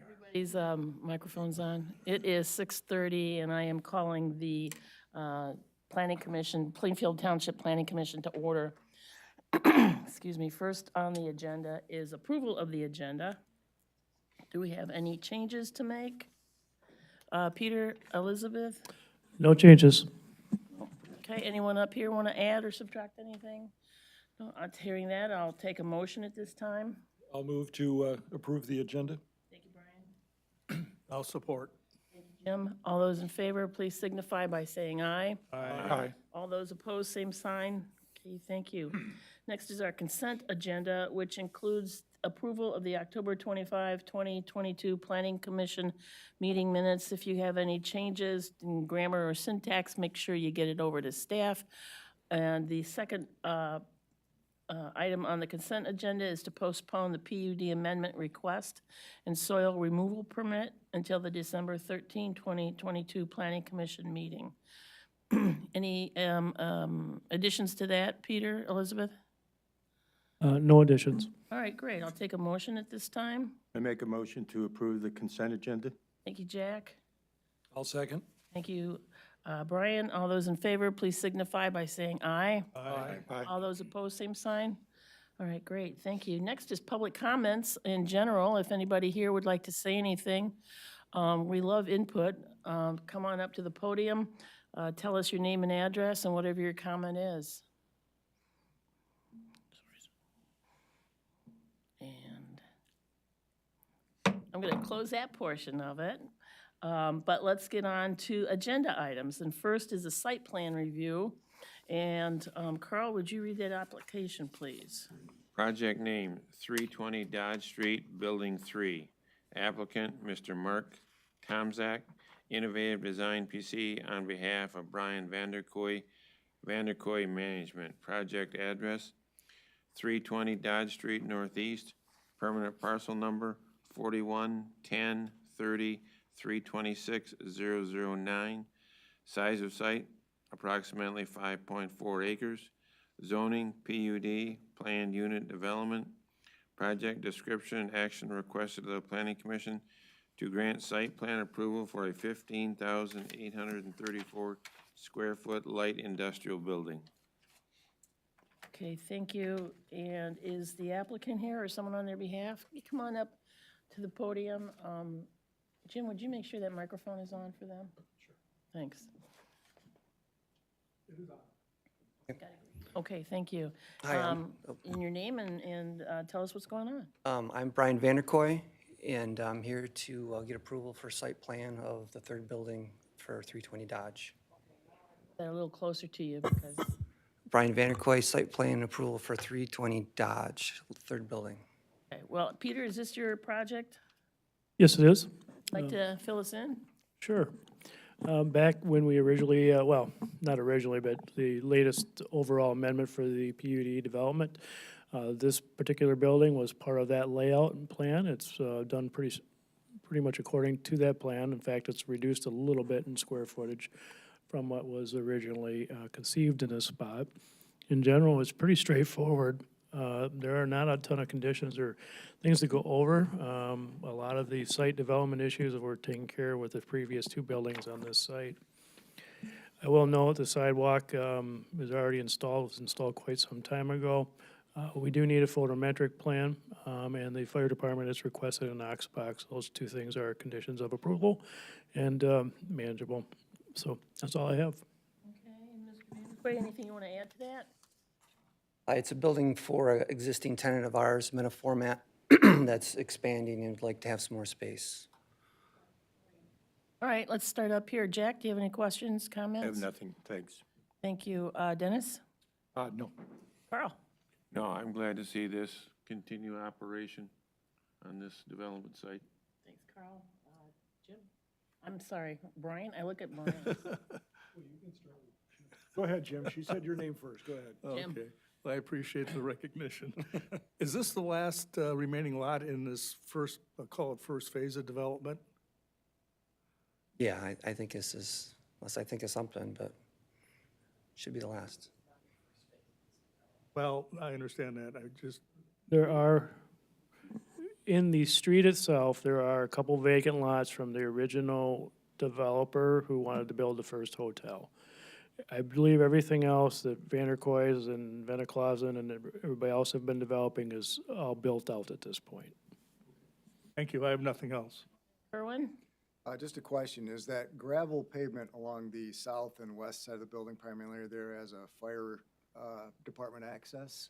Everybody's microphone's on. It is 6:30, and I am calling the Planning Commission, Plainfield Township Planning Commission to order. Excuse me. First on the agenda is approval of the agenda. Do we have any changes to make? Peter, Elizabeth? No changes. Okay, anyone up here want to add or subtract anything? No, I'm hearing that. I'll take a motion at this time. I'll move to approve the agenda. Thank you, Brian. I'll support. Jim, all those in favor, please signify by saying aye. Aye. All those opposed, same sign. Okay, thank you. Next is our consent agenda, which includes approval of the October 25, 2022 Planning Commission meeting minutes. If you have any changes in grammar or syntax, make sure you get it over to staff. And the second item on the consent agenda is to postpone the PUD amendment request and soil removal permit until the December 13, 2022 Planning Commission meeting. Any additions to that, Peter, Elizabeth? No additions. All right, great. I'll take a motion at this time. I make a motion to approve the consent agenda. Thank you, Jack. I'll second. Thank you, Brian. All those in favor, please signify by saying aye. Aye. All those opposed, same sign. All right, great, thank you. Next is public comments in general. If anybody here would like to say anything, we love input. Come on up to the podium, tell us your name and address and whatever your comment is. And I'm going to close that portion of it. But let's get on to agenda items. And first is a site plan review. And Carl, would you read that application, please? Project name, 320 Dodge Street, Building 3. Applicant, Mr. Mark Tomzak, Innovative Design PC, on behalf of Brian Vanderkoy Management. Project address, 320 Dodge Street Northeast, permanent parcel number 411030326009. Size of site, approximately 5.4 acres. Zoning, PUD, planned unit development. Project description and action requested of the Planning Commission to grant site plan approval for a 15,834 square foot light industrial building. Okay, thank you. And is the applicant here or someone on their behalf? Can you come on up to the podium? Jim, would you make sure that microphone is on for them? Sure. Thanks. It is on. Okay, thank you. Hi, And your name and tell us what's going on. I'm Brian Vanderkoy, and I'm here to get approval for site plan of the third building for 320 Dodge. That a little closer to you because, Brian Vanderkoy, site plan approval for 320 Dodge, third building. okay. Well, Peter, is this your project? Yes, it is. Like to fill us in? Sure. Back when we originally, well, not originally, but the latest overall amendment for the PUD development, this particular building was part of that layout and plan. It's done pretty much according to that plan. In fact, it's reduced a little bit in square footage from what was originally conceived in this spot. In general, it's pretty straightforward. There are not a ton of conditions or things to go over. A lot of the site development issues were taken care of with the previous two buildings on this site. I will note the sidewalk is already installed, was installed quite some time ago. We do need a photometric plan, and the fire department has requested an Knox box. Those two things are conditions of approval and manageable. So that's all I have. Okay, and Mr. Vanderkoy, anything you want to add to that? It's a building for an existing tenant of ours, Metaformat, that's expanding and would like to have some more space. All right, let's start up here. Jack, do you have any questions, I have comments? nothing, thanks. Thank you. Dennis? No. Carl? No, I'm glad to see this continue operation on this development site. Thanks, Carl. Jim? I'm sorry, Brian? I look at Brian. Go ahead, Jim. She said your name first. Go ahead. Jim. Okay, well, I appreciate the recognition. Is this the last remaining lot in this first, I'll call it first phase of development? Yeah, I think this is, unless I think of something, but should be the last. Well, I understand that, I just, There are in the street itself, there are a couple vacant lots from the original developer who wanted to build the first hotel. I believe everything else that Vanderkoys and Veneklausen and everybody else have been developing is all built out at this point. Thank you, I have nothing else. Kerwin? Just a question, is that gravel pavement along the south and west side of the building primarily there as a fire department access?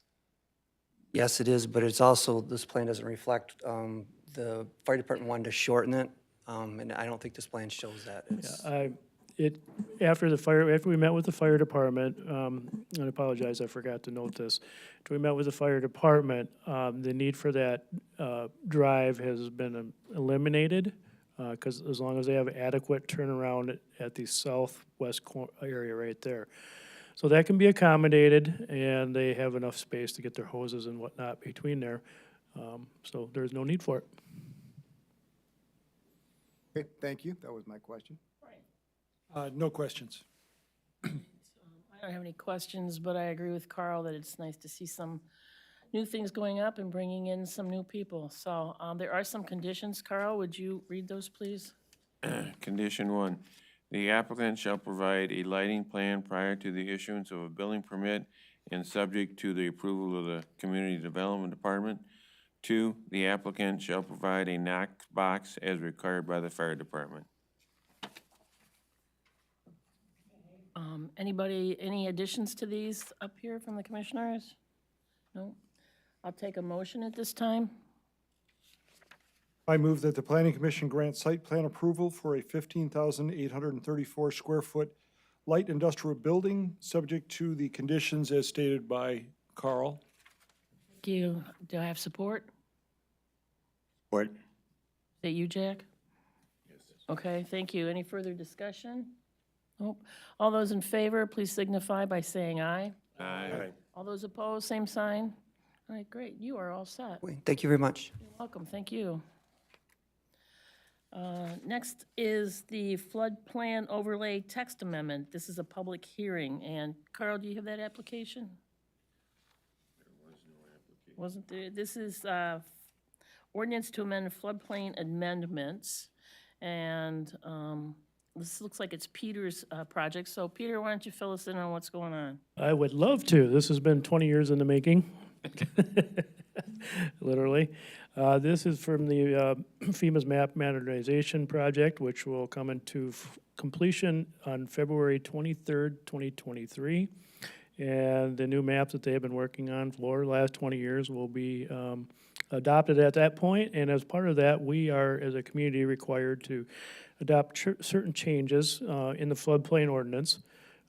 Yes, it is, but it's also, this plan doesn't reflect, the fire department wanted to shorten it, and I don't think this plan shows that. It's, After we met with the fire department, and I apologize, I forgot to note this. After we met with the fire department, the need for that drive has been eliminated, because as long as they have adequate turnaround at the southwest area right there. So that can be accommodated, and they have enough space to get their hoses and whatnot between there. So there's no need for it. Okay, thank you, that was my question. No questions. I don't have any questions, but I agree with Carl that it's nice to see some new things going up and bringing in some new people. So there are some conditions. Carl, would you read those, please? Condition 1, the applicant shall provide a lighting plan prior to the issuance of a building permit and subject to the approval of the Community Development Department. 2, the applicant shall provide a knock box as required by the fire department. Anybody, any additions to these up here from the commissioners? No? I'll take a motion at this time. I move that the Planning Commission grant site plan approval for a 15,834 square foot light industrial building, subject to the conditions as stated by Carl. Thank you. Do I have support? Support. Is that you, Jack? Yes. Okay, thank you. Any further discussion? Nope. All those in favor, please signify by saying aye. Aye. All those opposed, same sign. All right, great. You are all set. thank you very much. You're welcome, thank you. Next is the floodplain overlay text amendment. This is a public hearing, and Carl, do you have that application? There was no application. Wasn't there? This is ordinance to amend floodplain amendments, and this looks like it's Peter's project. So Peter, why don't you fill us in on what's going on? I would love to. This has been 20 years in the making, literally. This is from the FEMA's map modernization project, which will come into completion on February 23rd, 2023. And the new maps that they have been working on for the last 20 years will be adopted at that point. And as part of that, we are, as a community, required to adopt certain changes in the floodplain ordinance.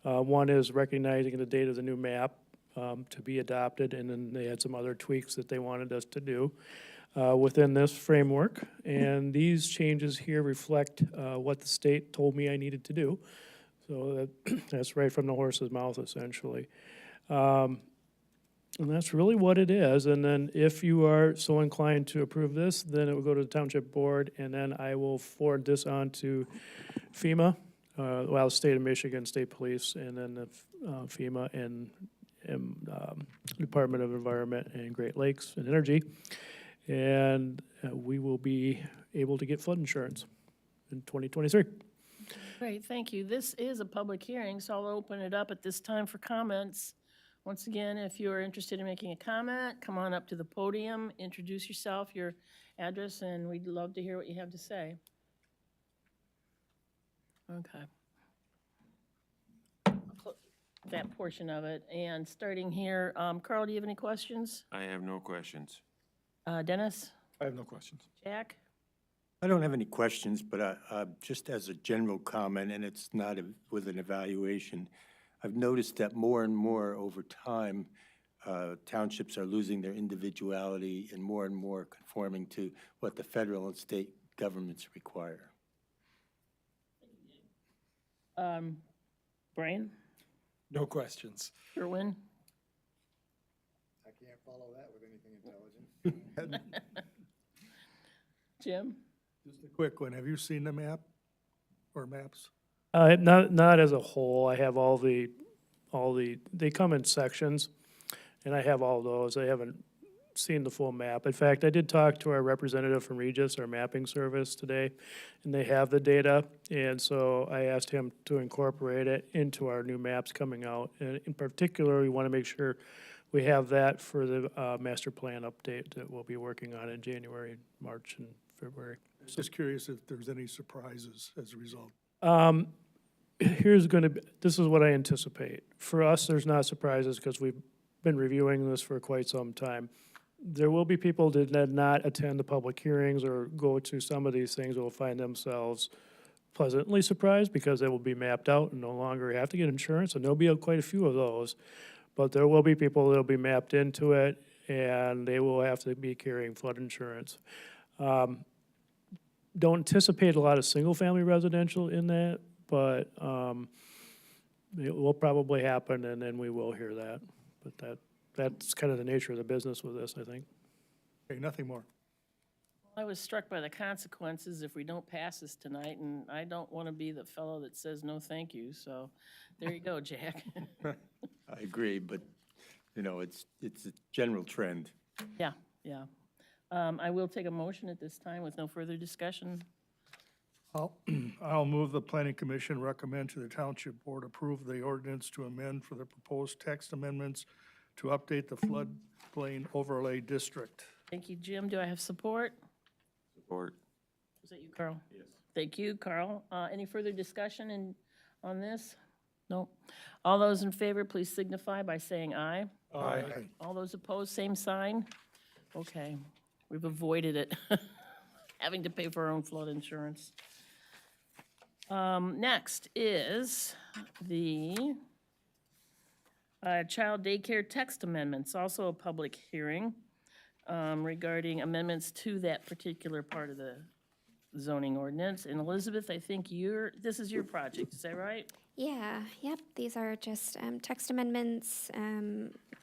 One is recognizing the date of the new map to be adopted, and then they had some other tweaks that they wanted us to do within this framework. And these changes here reflect what the state told me I needed to do. So that's right from the horse's mouth, essentially. And that's really what it is. And then if you are so inclined to approve this, then it will go to the Township Board, and then I will forward this on to FEMA, well, State of Michigan, State Police, and then the FEMA and Department of Environment and Great Lakes and Energy. And we will be able to get flood insurance in 2023. Great, thank you. This is a public hearing, so I'll open it up at this time for comments. Once again, if you are interested in making a comment, come on up to the podium, introduce yourself, your address, and we'd love to hear what you have to say. Okay. That portion of it, and starting here, Carl, do you have any questions? I have no questions. Dennis? I have no questions. Jack? I don't have any questions, but just as a general comment, and it's not with an evaluation, I've noticed that more and more over time, townships are losing their individuality and more conforming to what the federal and state governments require. Brian? No questions. Sherwin? I can't follow that with anything intelligent. Jim? Just a quick one, have you seen the map or maps? Not as a whole. I have all the, they come in sections, and I have all those. I haven't seen the full map. In fact, I did talk to our representative from Regis, our mapping service today, and they have the data. And so I asked him to incorporate it into our new maps coming out. And in particular, we want to make sure we have that for the master plan update that we'll be working on in January, March, and February. Just curious if there's any surprises as a result. This is what I anticipate. For us, there's not surprises because we've been reviewing this for quite some time. There will be people that did not attend the public hearings or go to some of these things who will find themselves pleasantly surprised because they will be mapped out and no longer have to get insurance, and there'll be quite a few of those. But there will be people that'll be mapped into it, and they will have to be carrying flood insurance. Don't anticipate a lot of single-family residential in that, but it will probably happen, and then we will hear that. But that's kind of the nature of the business with this, I think. Okay, nothing more. I was struck by the consequences if we don't pass this tonight, and I don't want to be the fellow that says no thank you, so there you go, Jack. I agree, but, you know, it's a general trend. Yeah, yeah. I will take a motion at this time with no further discussion. I'll move the planning commission recommend to the township board approve the ordinance to amend for the proposed text amendments to update the floodplain overlay district. Thank you, Jim. Do I have support? Support. Was that you, Carl? Yes. Thank you, Carl. Any further discussion on this? No. All those in favor, please signify by saying aye. Aye. All those opposed, same sign. Okay, we've avoided it, having to pay for our own flood insurance. Next is the child daycare text amendments, also a public hearing regarding amendments to that particular part of the zoning ordinance. And Elizabeth, I think this is your project, is that right? Yeah, yep, these are just text amendments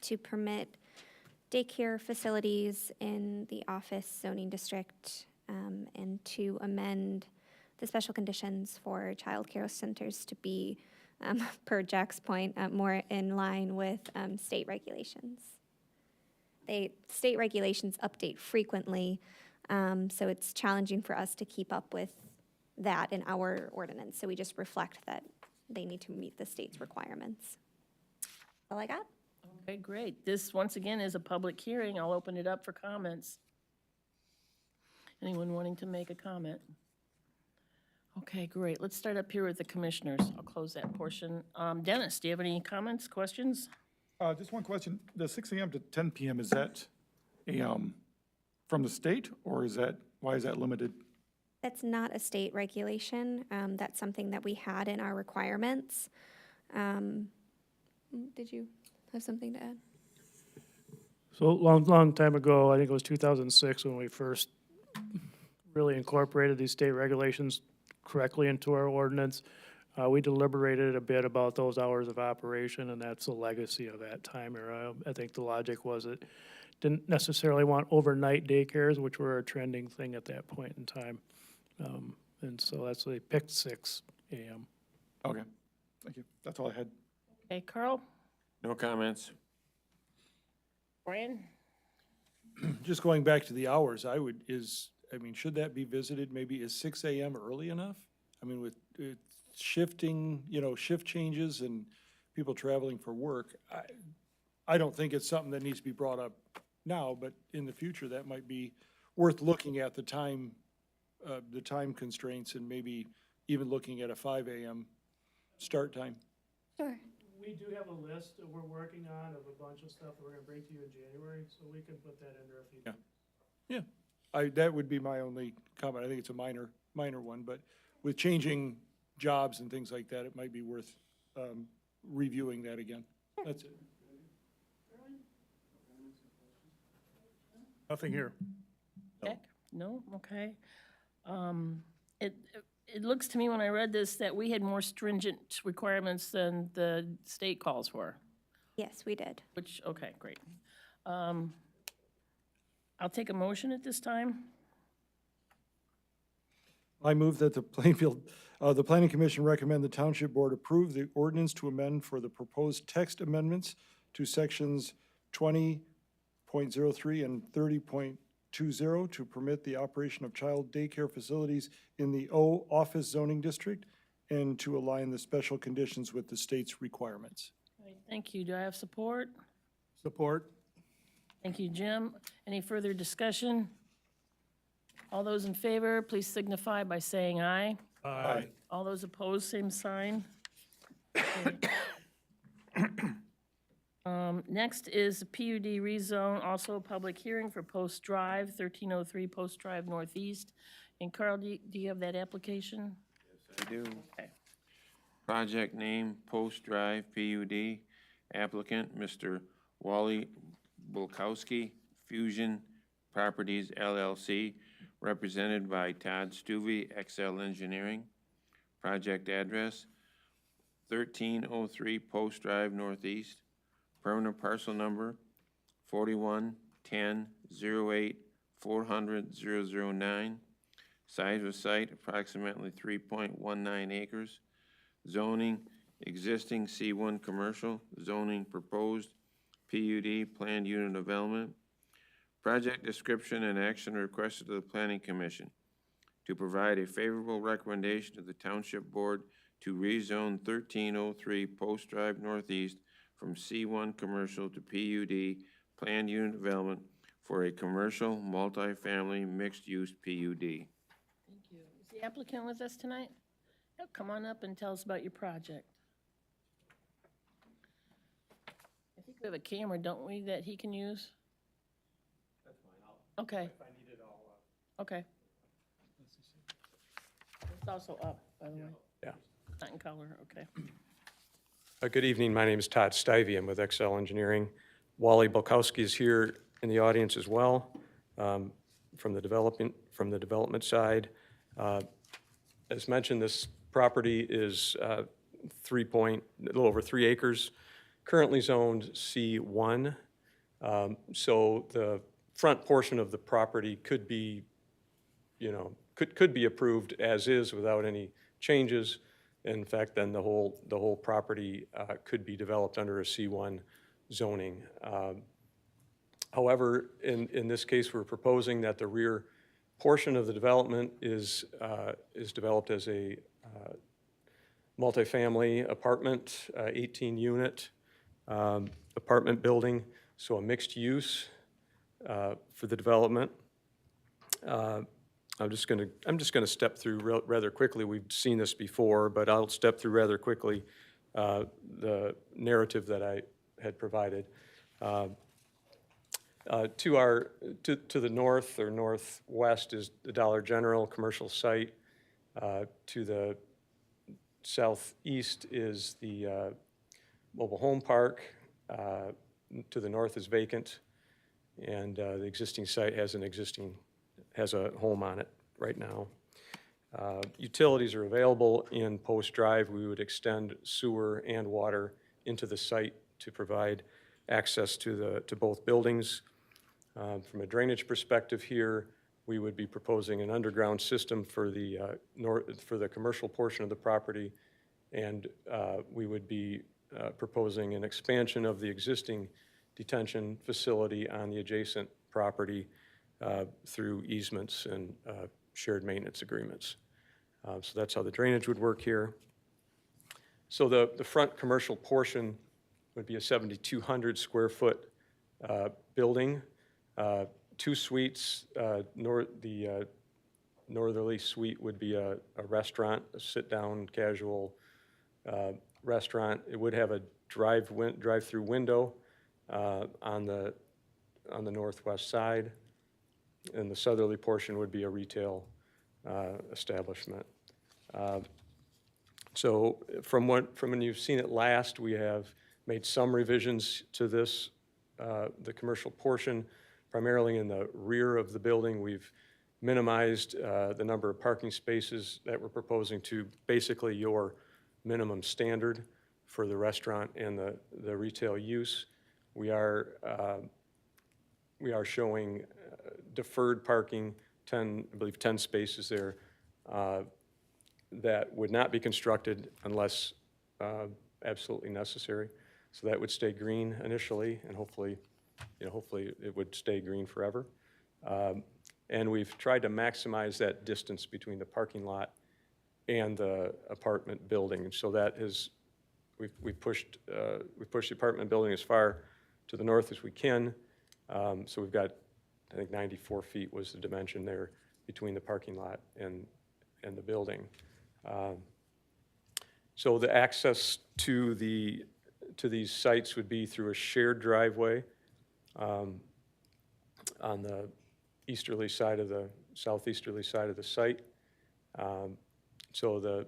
to permit daycare facilities in the office zoning district and to amend the special conditions for child care centers to be, per Jack's point, more in line with state regulations. State regulations update frequently, so it's challenging for us to keep up with that in our ordinance. So we just reflect that they need to meet the state's requirements. All I got? Okay, great. This, once again, is a public hearing. I'll open it up for comments. Anyone wanting to make a comment? Okay, great. Let's start up here with the commissioners. I'll close that portion. Dennis, do you have any comments, questions? Just one question. The 6 a.m. to 10 p.m., is that from the state, or why is that limited? That's not a state regulation. That's something that we had in our requirements. Did you have something to add? So long time ago, I think it was 2006 when we first really incorporated these state regulations correctly into our ordinance. We deliberated a bit about those hours of operation, and that's a legacy of that time era. I think the logic was it didn't necessarily want overnight daycares, which were a trending thing at that point in time. And so that's why they picked 6 a.m. Okay, thank you. That's all I had. Okay, Carl? No comments. Brian? Just going back to the hours, should that be visited? Maybe is 6 a.m. early enough? I mean, with shifting, shift changes and people traveling for work, I don't think it's something that needs to be brought up now, but in the future, that might be worth looking at the time constraints and maybe even looking at a 5 a.m. start time. Sure. We do have a list that we're working on of a bunch of stuff that we're gonna bring to you in January, so we can put that in there if you. Yeah. That would be my only comment. I think it's a minor one, but with changing jobs and things like that, it might be worth reviewing that again. That's it. Nothing here. Jack? No? Okay. It looks to me when I read this that we had more stringent requirements than the state calls for, Yes, we did. which, okay, great. I'll take a motion at this time. I move that the Planning Commission recommend the Township Board approve the ordinance to amend for the proposed text amendments to sections 20.0 30.03 and 30.20 to permit the operation of child daycare facilities in the O Office Zoning District and to align the special conditions with the state's requirements. All right, thank you. Do I have support? Support. Thank you, Jim. Any further discussion? All those in favor, please signify by saying aye. Aye. All those opposed, same sign. Okay. Next is the PUD rezone, also a public hearing for Post Drive, 1303 Post Drive Northeast. And Carl, do you have that application? I do. Okay. Project name, Post Drive, PUD. Applicant, Mr. Wally Bulkowski, Fusion Properties LLC, represented by Todd Stuvey, XL Engineering. Project address, 1303 Post Drive Northeast. Permanent parcel number, 41-10-08-400-009. Size of site, approximately 3.19 acres. Zoning, existing C1 commercial. Zoning proposed, PUD, planned unit development. Project description and action requested to the Planning Commission to provide a favorable recommendation to the Township Board to rezone 1303 Post Drive Northeast from C1 commercial to PUD, planned unit development for a commercial multifamily mixed-use PUD. Thank you. Is the applicant with us tonight? Yeah, come on up and tell us about your project. I think we have a camera, don't we, that he can use? That's fine. Okay. If I need it, I'll... Okay. It's also up, by the way. Yeah. Not in color, okay. Good evening, my name is Todd Stivey, I'm with XL Engineering. Wally Bulkowski is here in the audience as well, from the development side. As mentioned, this property is a little over 3 acres, currently zoned C1. So the front portion of the property could be, could be approved as is without any changes. In fact, then the whole property could be developed under a C1 zoning. However, in this case, we're proposing that the rear portion of the development is developed as a multifamily apartment, 18-unit apartment building, so a mixed use for the development. I'm just going to step through rather quickly. We've seen this before, but I'll step through rather quickly the narrative that I had provided. To the north or northwest is the Dollar General commercial site. To the southeast is the mobile home park. To the north is vacant, and the existing site has a home on it right now. Utilities are available in Post Drive. We would extend sewer and water into the site to provide access to both buildings. From a drainage perspective here, we would be proposing an underground system for the commercial portion of the property, and we would be proposing an expansion of the existing detention facility on the adjacent property through easements and shared maintenance agreements. So that's how the drainage would work here. So the front commercial portion would be a 7,200 square foot building. 2 suites. The northerly suite would be a restaurant, a sit-down casual restaurant. It would have a drive-through window on the northwest side, and the southerly portion would be a retail establishment. So from when you've seen it last, we have made some revisions to this, the commercial portion, primarily in the rear of the building. We've minimized the number of parking spaces that we're proposing to basically your minimum standard for the restaurant and the retail use. We are showing deferred parking, I believe 10 spaces there, that would not be constructed unless absolutely necessary. So that would stay green initially and hopefully hopefully it would stay green forever. And we've tried to maximize that distance between the parking lot and the apartment building. So that is, we've pushed the apartment building as far to the north as we can. So we've got, I think 94 feet was the dimension there between the parking lot and the building. So the access to these sites would be through a shared driveway on the easterly side of the, southeasterly side of the site. So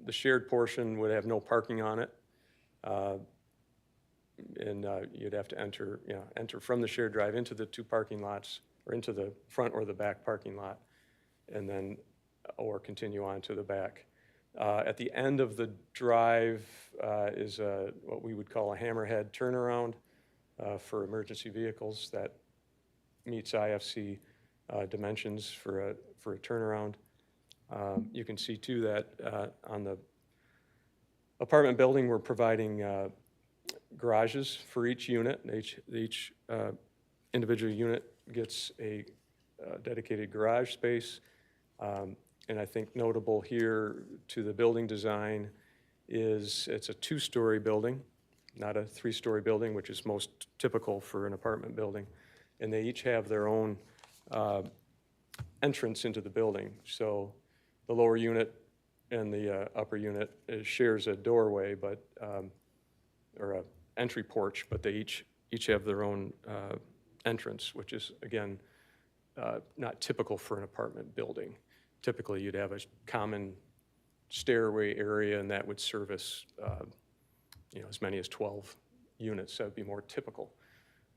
the shared portion would have no parking on it. And you'd have to enter from the shared drive into the two parking lots, or into the front or the back parking lot, and then, or continue on to the back. At the end of the drive is what we would call a hammerhead turnaround for emergency vehicles that meets IFC dimensions for a turnaround. You can see too that on the apartment building, we're providing garages for each unit. Each individual unit gets a dedicated garage space. And I think notable here to the building design is it's a 2-story building, not a 3-story building, which is most typical for an apartment building. And they each have their own entrance into the building. So the lower unit and the upper unit shares a doorway, but or a entry porch, but they each have their own entrance, which is, again, not typical for an apartment building. Typically, you'd have a common stairway area, and that would service as many as 12 units. That would be more typical.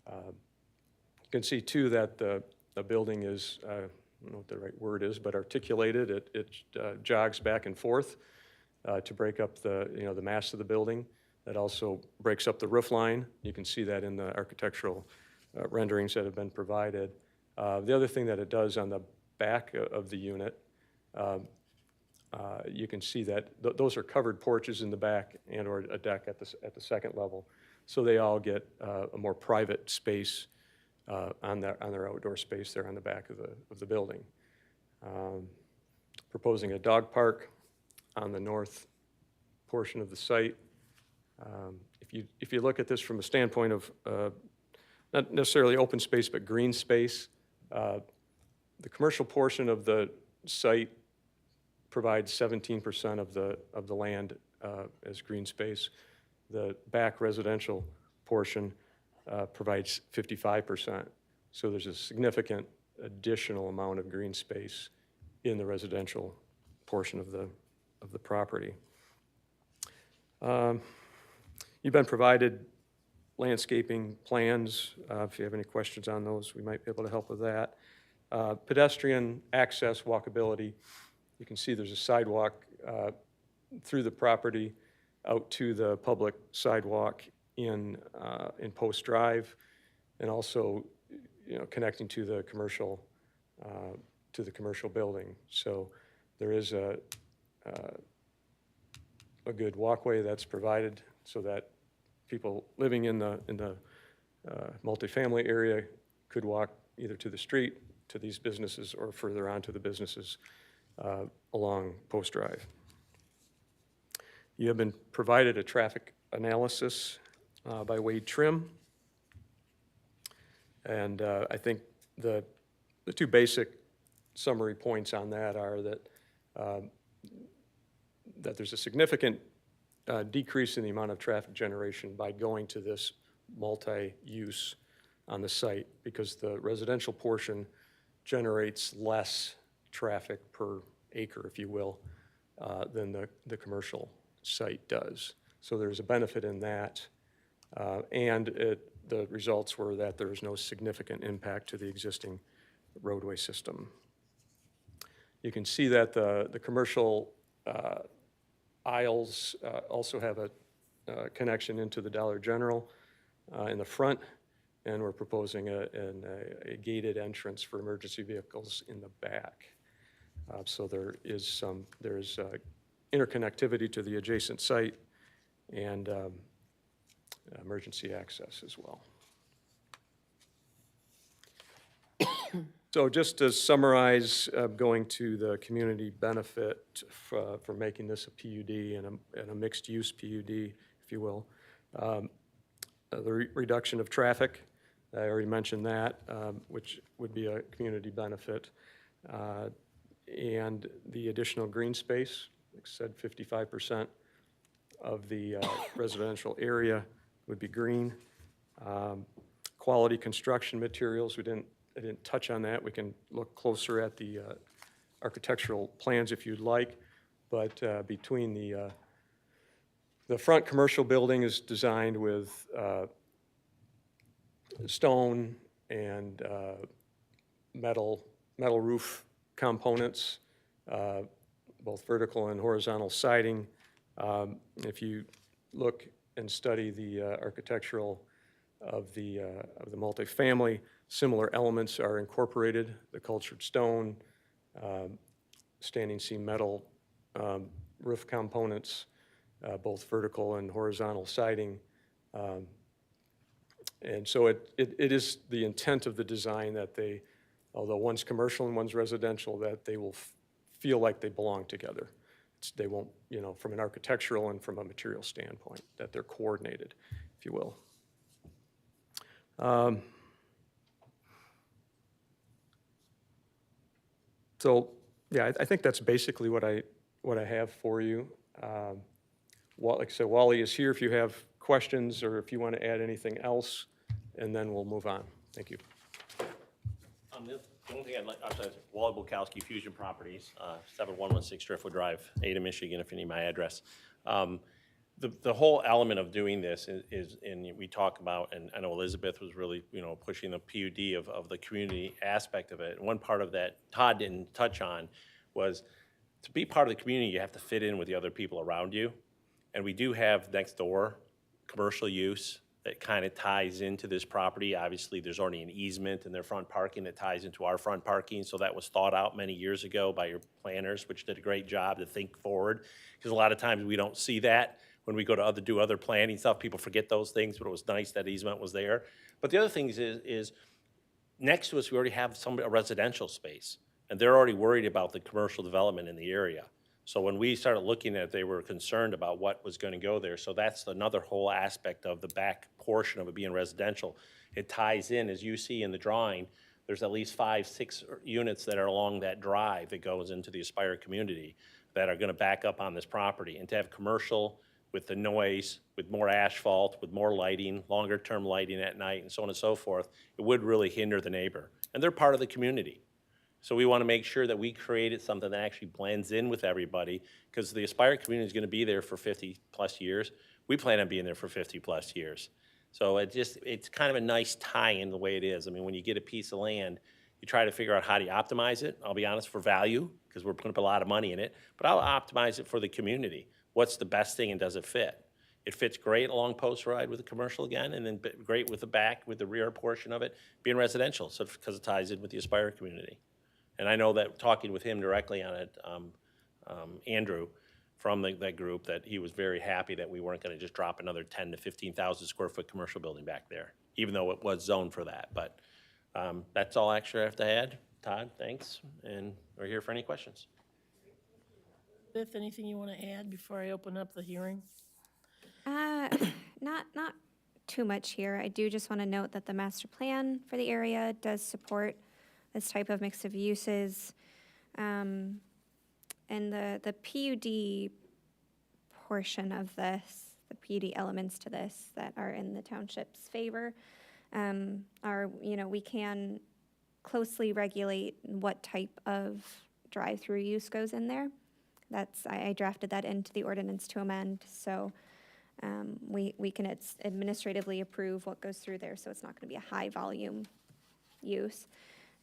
You can see, too, that the building is, I don't know what the right word is, but articulated. It jogs back and forth to break up the mass of the building. That also breaks up the roof line. You can see that in the architectural renderings that have been provided. The other thing that it does on the back of the unit, you can see that those are covered porches in the back and or a deck at the second level. So they all get a more private space on their outdoor space there on the back of the building. Proposing a dog park on the north portion of the site. If you look at this from a standpoint of not necessarily open space, but green space, the commercial portion of the site provides 17% of the land as green space. The back residential portion provides 55%. So there's a significant additional amount of green space in the residential portion of the property. You've been provided landscaping plans. If you have any questions on those, we might be able to help with that. Pedestrian access, walkability. You can see there's a sidewalk through the property out to the public sidewalk in Post Drive, and also connecting to the commercial building. So there is a good walkway that's provided so that people living in the multifamily area could walk either to the street, to these businesses, or further on to the businesses along Post Drive. You have been provided a traffic analysis by Wade Trim. And I think the two basic summary points on that are that there's a significant decrease in the amount of traffic generation by going to this multi-use on the site, because the residential portion generates less traffic per acre, if you will, than the commercial site does. So there's a benefit in that. And the results were that there was no significant impact to the existing roadway system. You can see that the commercial aisles also have a connection into the Dollar General in the front, and we're proposing a gated entrance for emergency vehicles in the back. So there is interconnectivity to the adjacent site and emergency access as well. So just to summarize, going to the community benefit for making this a PUD and a mixed-use PUD, if you will. The reduction of traffic, I already mentioned that, which would be a community benefit. And the additional green space, like I said, 55% of the residential area would be green. Quality construction materials, I didn't touch on that. We can look closer at the architectural plans if you'd like, but between the front commercial building is designed with stone and metal roof components, both vertical and horizontal siding. If you look and study the architectural of the multifamily, similar elements are incorporated: the cultured stone, standing seam metal roof components, both vertical and horizontal siding. And so it is the intent of the design that they, although one's commercial and one's residential, that they will feel like they belong together. They won't, from an architectural and from a material standpoint, that they're coordinated, if you will. So, yeah, I think that's basically what I have for you. Like I said, Wally is here if you have questions or if you want to add anything else, and then we'll move on. Thank you. The only thing I'd like, I'm sorry, Wally Bukowski, Fusion Properties, 7116 Driftwood Drive, Ada, Michigan, if you need my address. The whole element of doing this is, and we talk about, and I know Elizabeth was really, pushing the PUD of the community aspect of it. And one part of that Todd didn't touch on was, to be part of the community, you have to fit in with the other people around you. And we do have next door commercial use that kind of ties into this property. Obviously, there's already an easement in their front parking that ties into our front parking. So that was thought out many years ago by your planners, which did a great job to think forward. Because a lot of times we don't see that when we go to do other planning stuff. People forget those things, but it was nice that easement was there. But the other thing is next to us, we already have a residential space, and they're already worried about the commercial development in the area. So when we started looking at it, they were concerned about what was going to go there. So that's another whole aspect of the back portion of it being residential. It ties in, as you see in the drawing, there's at least 5, 6 units that are along that drive that goes into the Aspire community that are going to back up on this property. And to have commercial with the noise, with more asphalt, with more lighting, longer term lighting at night, and so on and so forth, it would really hinder the neighbor. And they're part of the community. So we want to make sure that we created something that actually blends in with everybody, because the Aspire community is going to be there for 50 plus years. We plan on being there for 50 plus years. So it's kind of a nice tie-in the way it is. I mean, when you get a piece of land, you try to figure out how do you optimize it. I'll be honest, for value, because we're putting up a lot of money in it, but I'll optimize it for the community. What's the best thing and does it fit? It fits great along Post Road with the commercial again, and then great with the back, with the rear portion of it being residential, so because it ties in with the Aspire community. And I know that talking with him directly on it, Andrew from that group, that he was very happy that we weren't going to just drop another 10 to 15,000 square foot commercial building back there, even though it was zoned for that. But that's all actually I have to add. Todd, thanks, and we're here for any questions. Beth, anything you want to add before I open up the hearing? Not too much here. I do just want to note that the master plan for the area does support this type of mix of uses. And the PUD portion of this, the PUD elements to this that are in the township's favor, are, we can closely regulate what type of drive-through use goes in there. I drafted that into the ordinance to amend, so we can administratively approve what goes through there, so it's not going to be a high-volume use.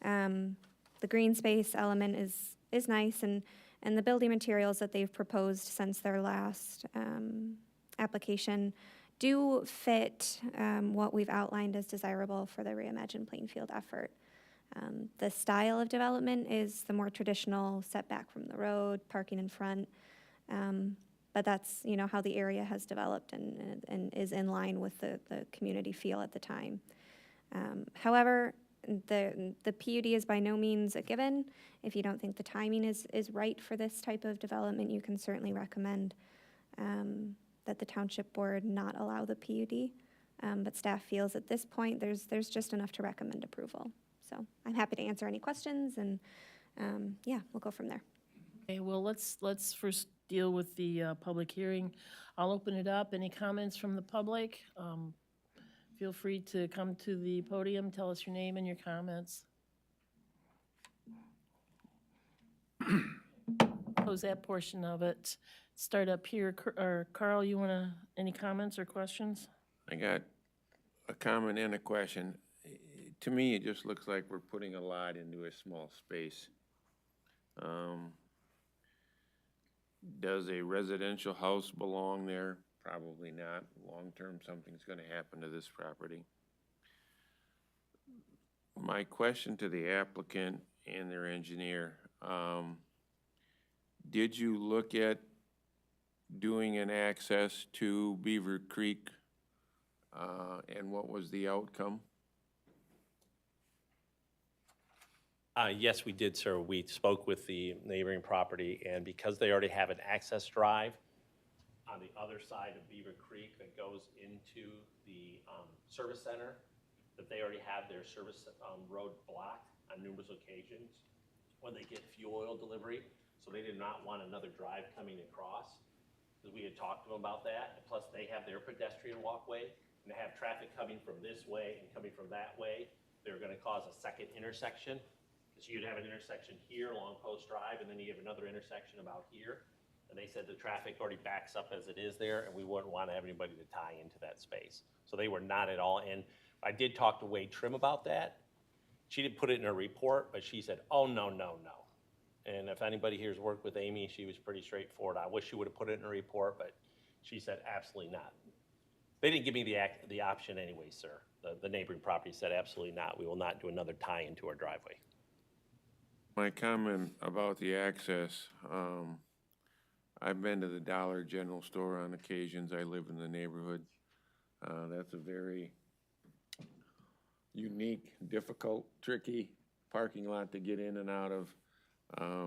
The green space element is nice, and the building materials that they've proposed since their last application do fit what we've outlined as desirable for the Reimagine Plainfield effort. The style of development is the more traditional setback from the road, parking in front, but that's how the area has developed and is in line with the community feel at the time. However, the PUD is by no means a given. If you don't think the timing is right for this type of development, you can certainly recommend that the township board not allow the PUD. But staff feels at this point, there's just enough to recommend approval. So I'm happy to answer any questions, and yeah, we'll go from there. Okay, well, let's first deal with the public hearing. I'll open it up. Any comments from the public? Feel free to come to the podium, tell us your name and your comments. Close that portion of it. Start up here. Carl, you want to, any comments or questions? I got a comment and a question. To me, it just looks like we're putting a lot into a small space. Does a residential house belong there? Probably not. Long-term, something's going to happen to this property. My question to the applicant and their engineer, did you look at doing an access to Beaver Creek, and what was the outcome? Yes, we did, sir. We spoke with the neighboring property, and because they already have an access drive on the other side of Beaver Creek that goes into the service center, that they already have their service road blocked on numerous occasions when they get fuel oil delivery. So they did not want another drive coming across, because we had talked to them about that. Plus, they have their pedestrian walkway, and they have traffic coming from this way and coming from that way. They're going to cause a second intersection. So you'd have an intersection here along Post Drive, and then you have another intersection about here. And they said the traffic already backs up as it is there, and we wouldn't want to have anybody to tie into that space. So they were not at all in. I did talk to Wade Trim about that. She didn't put it in her report, but she said, oh, no, no, no. And if anybody here's worked with Amy, she was pretty straightforward. I wish she would have put it in her report, but she said absolutely not. They didn't give me the option anyway, sir. The neighboring property said absolutely not. We will not do another tie into our driveway. My comment about the access, I've been to the Dollar General store on occasions. I live in the neighborhood. That's a very unique, difficult, tricky parking lot to get in and out of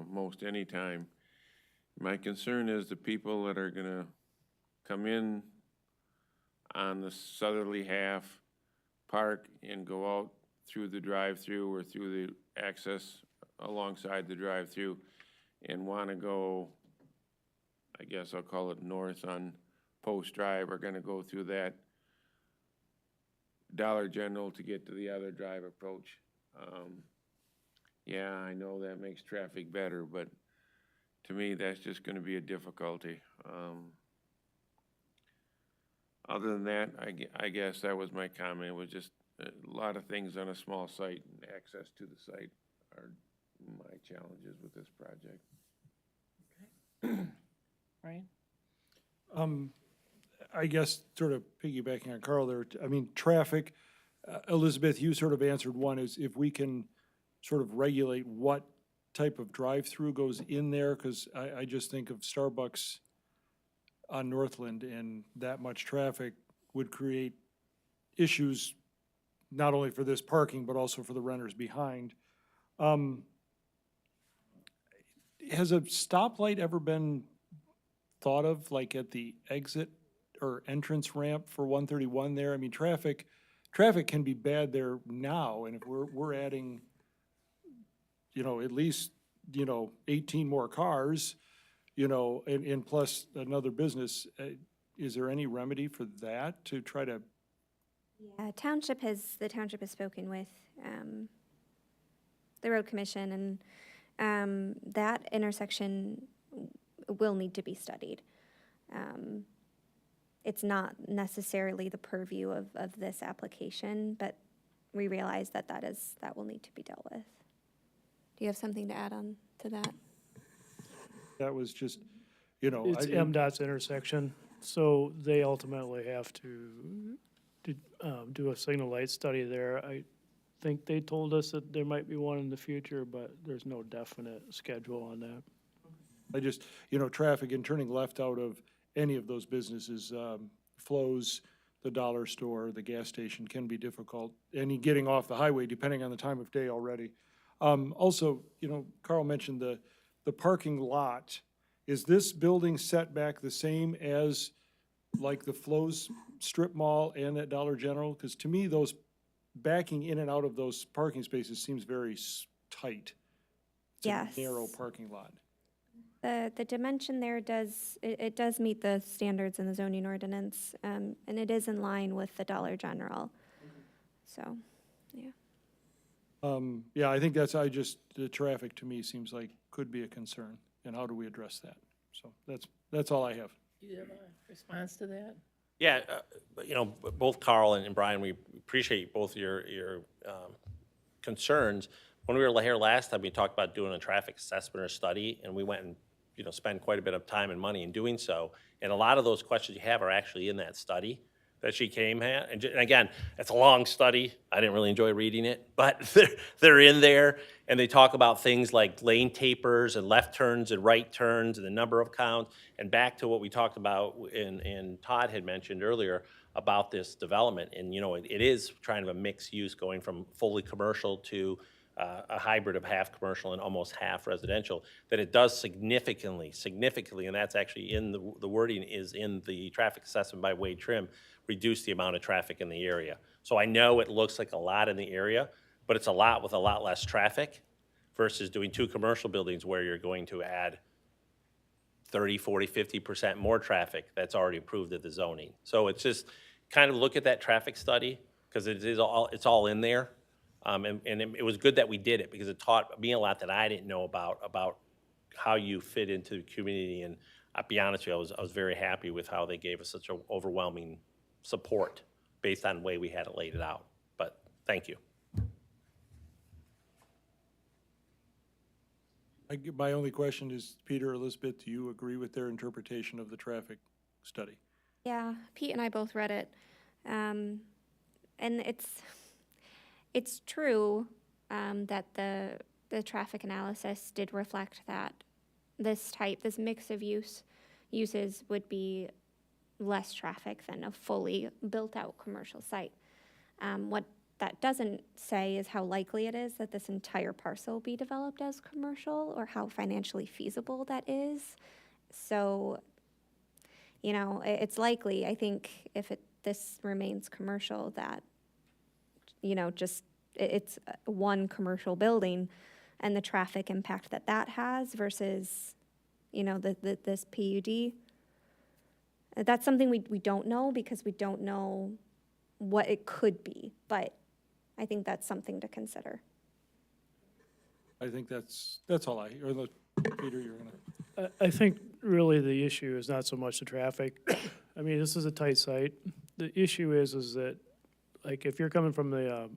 most any time. My concern is the people that are gonna come in on the southerly half, park and go out through the drive-through or through the access alongside the drive-through and want to go, I guess I'll call it north on Post Drive, are going to go through that Dollar General to get to the other drive approach. Yeah, I know that makes traffic better, but to me, that's just going to be a difficulty. Other than that, I guess that was my comment. It was just a lot of things on a small site, and access to the site are my challenges with this project. Right? I guess sort of piggybacking on Carl there, I mean, traffic, Elizabeth, you sort of answered one, is if we can sort of regulate what type of drive-through goes in there, because I just think of Starbucks on Northland, and that much traffic would create issues not only for this parking, but also for the renters behind. Has a stoplight ever been thought of, like at the exit or entrance ramp for 131 there? I mean, traffic can be bad there now, and if we're adding, at least, 18 more cars, and plus another business, is there any remedy for that to try to? Yeah, the township has spoken with the road commission, and that intersection will need to be studied. It's not necessarily the purview of this application, but we realize that will need to be dealt with. Do you have something to add on to that? That was just, It's MDOT's intersection, so they ultimately have to do a signal light study there. I think they told us that there might be one in the future, but there's no definite schedule on that. I just, traffic and turning left out of any of those businesses flows the dollar store, the gas station can be difficult, and getting off the highway depending on the time of day already. Also, Carl mentioned the parking lot. Is this building set back the same as like the Flo's strip mall and that Dollar General? Because to me, those backing in and out of those parking spaces seems very tight. It's Yes. a narrow parking lot. The dimension there does meet the standards in the zoning ordinance, and it is in line with the Dollar General. So, yeah. Yeah, I think the traffic to me seems like could be a concern, and how do we address that? So that's all I have. Do you have a response to that? Yeah, both Carl and Brian, we appreciate both your concerns. When we were here last time, we talked about doing a traffic assessment or study, and we went and, spend quite a bit of time and money in doing so. And a lot of those questions you have are actually in that study that she came at. And again, it's a long study. I didn't really enjoy reading it, but they're in there. And they talk about things like lane tapers and left turns and right turns and the number of counts. And back to what we talked about and Todd had mentioned earlier about this development. And, it is kind of a mixed use going from fully commercial to a hybrid of half commercial and almost half residential, that it does significantly, and that's actually in the wording is in the traffic assessment by Wade Trim, reduce the amount of traffic in the area. So I know it looks like a lot in the area, but it's a lot with a lot less traffic versus doing two commercial buildings where you're going to add 30, 40, 50% more traffic that's already approved at the zoning. So it's just kind of look at that traffic study because it's all in there. And it was good that we did it because it taught me a lot that I didn't know about how you fit into the community. And I'll be honest with you, I was very happy with how they gave us such an overwhelming support based on the way we had it laid out. But thank you. My only question is, Peter, Elizabeth, do you agree with their interpretation of the traffic study? Yeah, Pete and I both read it. And it's true that the traffic analysis did reflect that this mix of uses would be less traffic than a fully built-out commercial site. What that doesn't say is how likely it is that this entire parcel be developed as commercial or how financially feasible that is. So, it's likely, I think, if this remains commercial, that it's one commercial building and the traffic impact that has versus, this PUD. That's something we don't know because we don't know what it could be, but I think that's something to consider. I think that's all Peter, you're gonna. I think really the issue is not so much the traffic. I mean, this is a tight site. The issue is that, like, if you're coming from the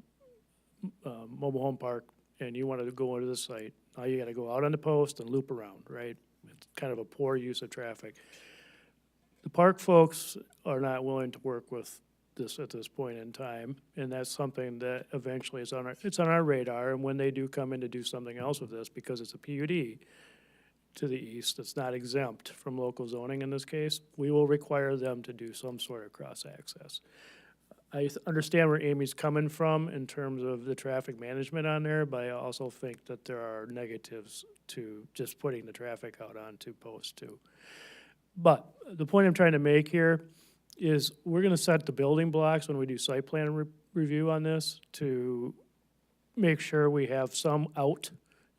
mobile home park and you want to go into the site, now you got to go out on the post and loop around, right? It's kind of a poor use of traffic. The park folks are not willing to work with this at this point in time, and that's something that eventually is on our radar. And when they do come in to do something else with this, because it's a PUD to the east, it's not exempt from local zoning in this case, we will require them to do some sort of cross-access. I understand where Amy's coming from in terms of the traffic management on there, but I also think that there are negatives to just putting the traffic out onto post too. But the point I'm trying to make here is we're gonna set the building blocks when we do site plan review on this to make sure we have some out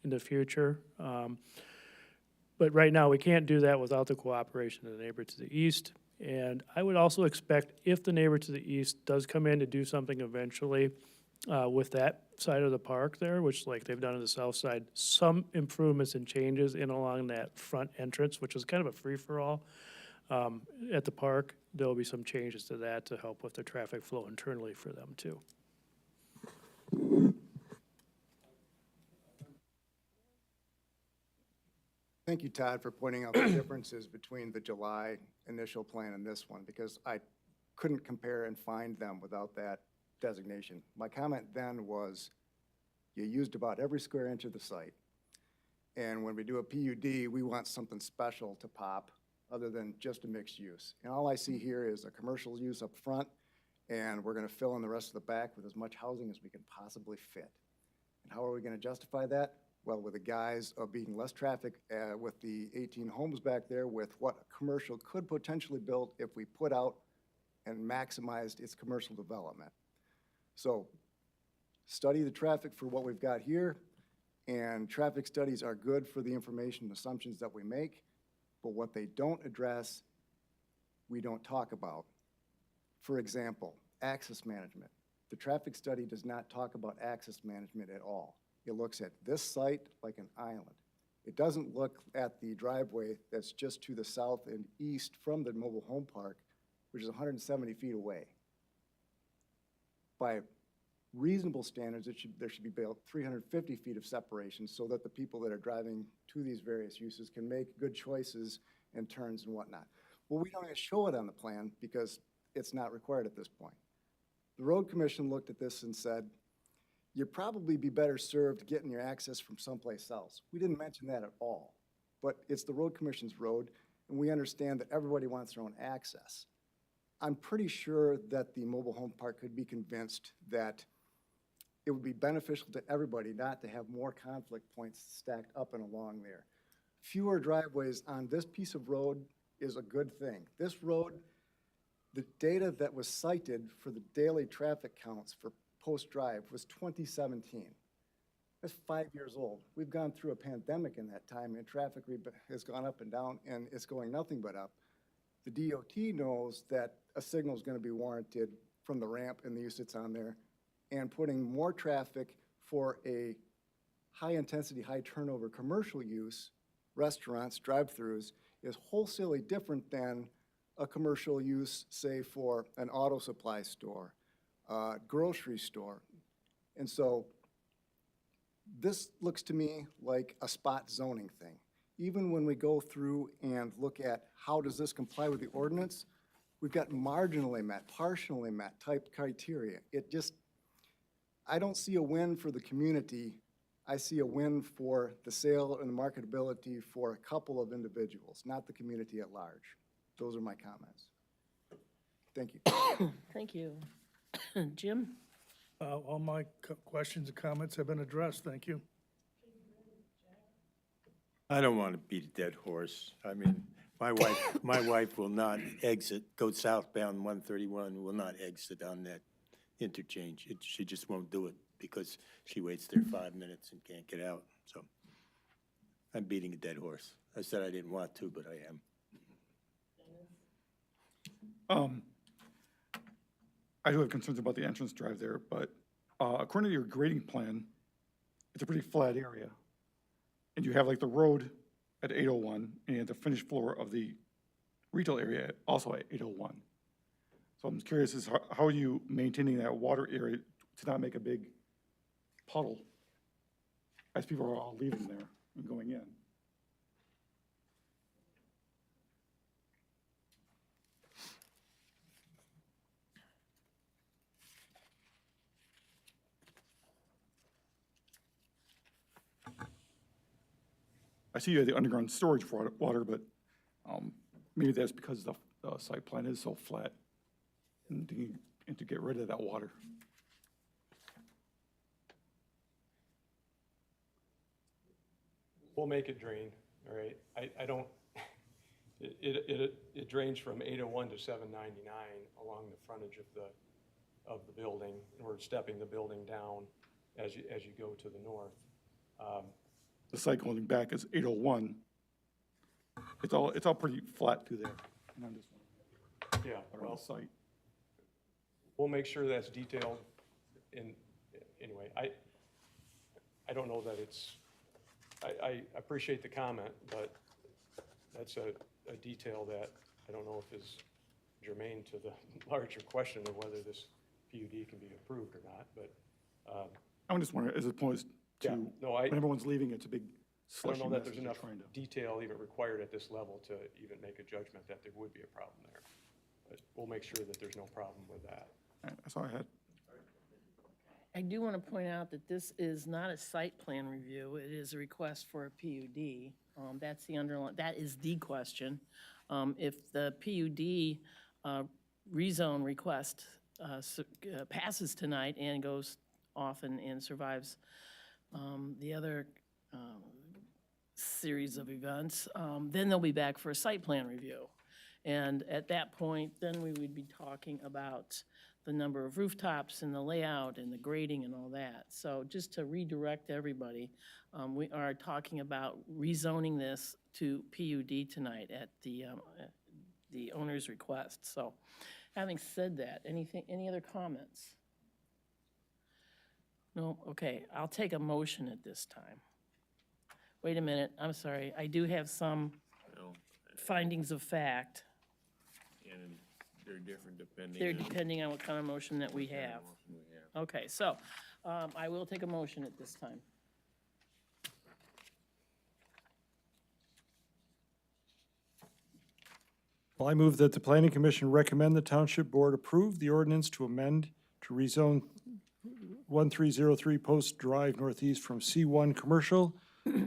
in the future. But right now, we can't do that without the cooperation of the neighbor to the east. And I would also expect if the neighbor to the east does come in to do something eventually with that side of the park there, which like they've done on the south side, some improvements and changes in along that front entrance, which is kind of a free-for-all at the park. There'll be some changes to that to help with the traffic flow internally for them too. Thank you, Todd, for pointing out the differences between the July initial plan and this one, because I couldn't compare and find them without that designation. My comment then was, you used about every square inch of the site. And when we do a PUD, we want something special to pop other than just a mixed use. And all I see here is a commercial use up front and we're gonna fill in the rest of the back with as much housing as we can possibly fit. And how are we gonna justify that? Well, with the guise of being less traffic, with the 18 homes back there, with what a commercial could potentially build if we put out and maximized its commercial development. So, study the traffic for what we've got here, and traffic studies are good for the information and assumptions that we make, but what they don't address, we don't talk about. For example, access management. The traffic study does not talk about access management at all. It looks at this site like an island. It doesn't look at the driveway that's just to the south and east from the mobile home park, which is 170 feet away. By reasonable standards, there should be built 350 feet of separation so that the people that are driving to these various uses can make good choices and turns and whatnot. Well, we don't even show it on the plan because it's not required at this point. The road commission looked at this and said, you'd probably be better served getting your access from someplace else. We didn't mention that at all, but it's the road commission's road, and we understand that everybody wants their own access. I'm pretty sure that the mobile home park could be convinced that it would be beneficial to everybody not to have more conflict points stacked up and along there. Fewer driveways on this piece of road is a good thing. This road, the data that was cited for the daily traffic counts for post-drive was 2017. That's 5 years old. We've gone through a pandemic in that time, and traffic has gone up and down, and it's going nothing but up. The DOT knows that a signal is going to be warranted from the ramp and the use that's on there, and putting more traffic for a high-intensity, high-turnover commercial use, restaurants, drive-throughs, is wholesale different than a commercial use, say, for an auto supply store, grocery store. And so this looks to me like a spot zoning thing. Even when we go through and look at how does this comply with the ordinance, we've got marginally met, partially met type criteria. I don't see a win for the community. I see a win for the sale and the marketability for a couple of individuals, not the community at large. Those are my comments. Thank you. Thank you. Jim? All my questions and comments have been addressed. Thank you. I don't want to beat a dead horse. I mean, my wife will not go southbound 131, will not exit on that interchange. She just won't do it because she waits there 5 minutes and can't get out. So I'm beating a dead horse. I said I didn't want to, but I am. I do have concerns about the entrance drive there, but according to your grading plan, it's a pretty flat area. And you have like the road at 801 and the finished floor of the retail area also at 801. So I'm curious as how are you maintaining that water area to not make a big puddle as people are all leaving there and going in? I see you have the underground storage for water, but maybe that's because the site plan is so flat and to get rid of that water. We'll make it drain, all right? I don't, it drains from 801 to 799 along the frontage of the building, and we're stepping the building down as you go to the north. The site going back is 801. It's all pretty flat through there. And I'm just Yeah, around well, the site. we'll make sure that's detailed in, anyway, I don't know that it's, I appreciate the comment, but that's a detail that I don't know if is germane to the larger question of whether this PUD can be approved or not, but. I'm just wondering, as opposed to, Yeah, no, when everyone's leaving, it's a big I slushy don't know that mess there's as you're enough trying to. detail even required at this level to even make a judgment that there would be a problem there. But we'll make sure that there's no problem with that. All right, that's all I had. I do want to point out that this is not a site plan review. It is a request for a PUD. That's the underlying, that is the question. If the PUD rezone request passes tonight and goes off and survives the other series of events, then they'll be back for a site plan review. And at that point, then we would be talking about the number of rooftops and the layout and the grading and all that. So just to redirect everybody, we are talking about rezoning this to PUD tonight at the owner's request. So having said that, any other comments? No? Okay, I'll take a motion at this time. Wait a minute, I'm sorry. I do have some Well, findings of fact. and they're different depending. They're on depending on what kind of motion that we what kind of have. motion we have. Okay, so I will take a motion at this time. Well, I move that the planning commission recommend the township board approve the ordinance to amend to rezone 1303 Post Drive Northeast from C1 Commercial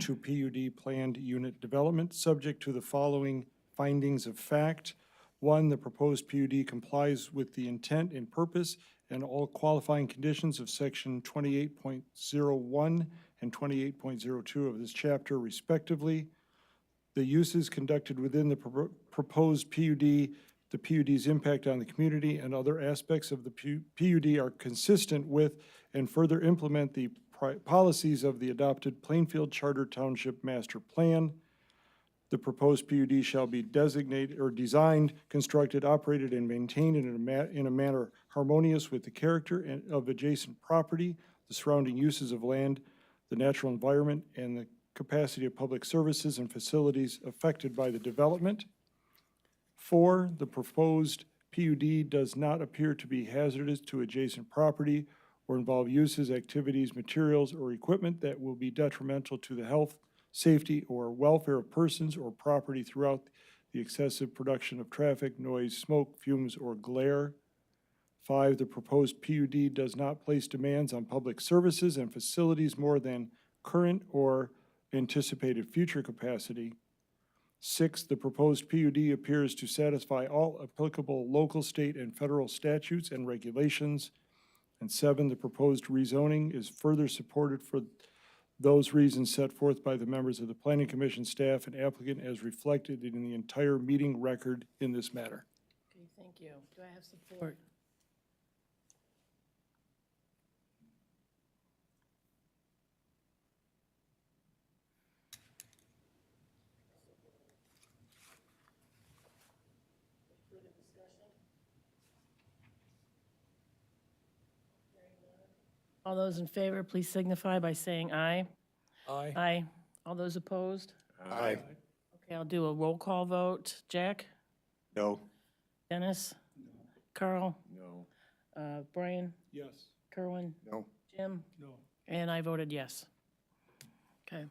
to PUD Planned Unit Development, subject to the following findings of fact. One, the proposed PUD complies with the intent and purpose and all qualifying conditions of section 28.01 and 28.02 of this chapter respectively. The uses conducted within the proposed PUD, the PUD's impact on the community, and other aspects of the PUD are consistent with and further implement the policies of the adopted Plainfield Charter Township Master Plan. The proposed PUD shall be designated or designed, constructed, operated, and maintained in a manner harmonious with the character of adjacent property, the surrounding uses of land, the natural environment, and the capacity of public services and facilities affected by the development. 4, the proposed PUD does not appear to be hazardous to adjacent property or involve uses, activities, materials, or equipment that will be detrimental to the health, safety, or welfare of persons or property throughout the excessive production of traffic, noise, smoke, fumes, or glare. 5, the proposed PUD does not place demands on public services and facilities more than current or anticipated future capacity. 6, the proposed PUD appears to satisfy all applicable local, state, and federal statutes and regulations. And 7, the proposed rezoning is further supported for those reasons set forth by the members of the Planning Commission staff and applicant as reflected in the entire meeting record in this matter. Okay, thank you. Do I have support? All those in favor, please signify by saying aye. Aye. Aye. All those opposed? Aye. Okay, I'll do a roll call vote. Jack? No. Dennis? Carl? No. Brian? Yes. Kerwin? No. Jim? No. And I voted yes. Okay.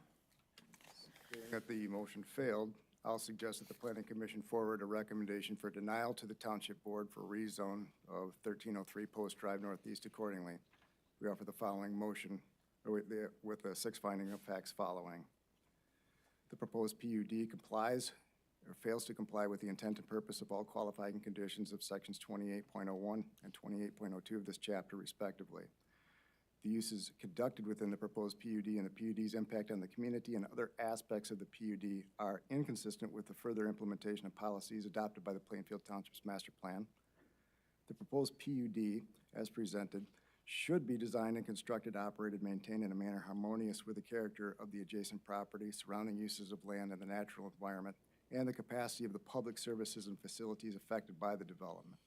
Being that the motion failed, I'll suggest that the planning commission forward a recommendation for denial to the township board for rezone of 1303 Post Drive Northeast accordingly. We offer the following motion with the 6 finding of facts following. The proposed PUD complies or fails to comply with the intent and purpose of all qualifying conditions of sections 28.01 and 28.02 of this chapter respectively. The uses conducted within the proposed PUD and the PUD's impact on the community and other aspects of the PUD are inconsistent with the further implementation of policies adopted by the Plainfield Township's master plan. The proposed PUD, as presented, should be designed and constructed, operated, maintained in a manner harmonious with the character of the adjacent property, surrounding uses of land and the natural environment, and the capacity of the public services and facilities affected by the development.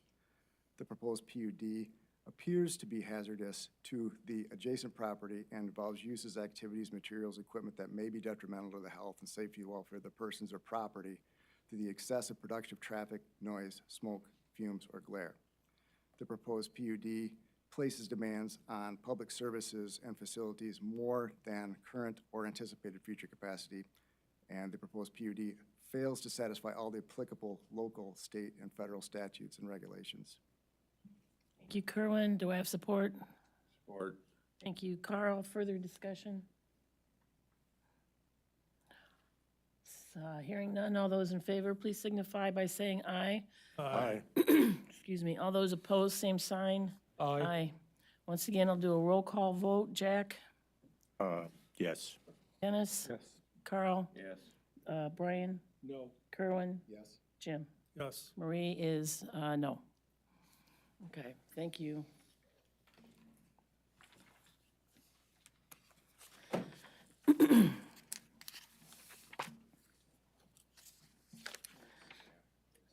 The proposed PUD appears to be hazardous to the adjacent property and involves uses, activities, materials, equipment that may be detrimental to the health and safety and welfare of the persons or property through the excessive production of traffic, noise, smoke, fumes, or glare. The proposed PUD places demands on public services and facilities more than current or anticipated future capacity, and the proposed PUD fails to satisfy all the applicable local, state, and federal statutes and regulations. Thank you, Kerwin. Do I have support? Support. Thank you, Carl. Further discussion? Hearing none, all those in favor, please signify by saying aye. Aye. Excuse me. All those opposed, same sign. Aye. Once again, I'll do a roll call vote. Jack? Yes. Dennis? Yes. Carl? Yes. Brian? No. Kerwin? Yes. Jim? Yes. Marie is no. Okay, thank you.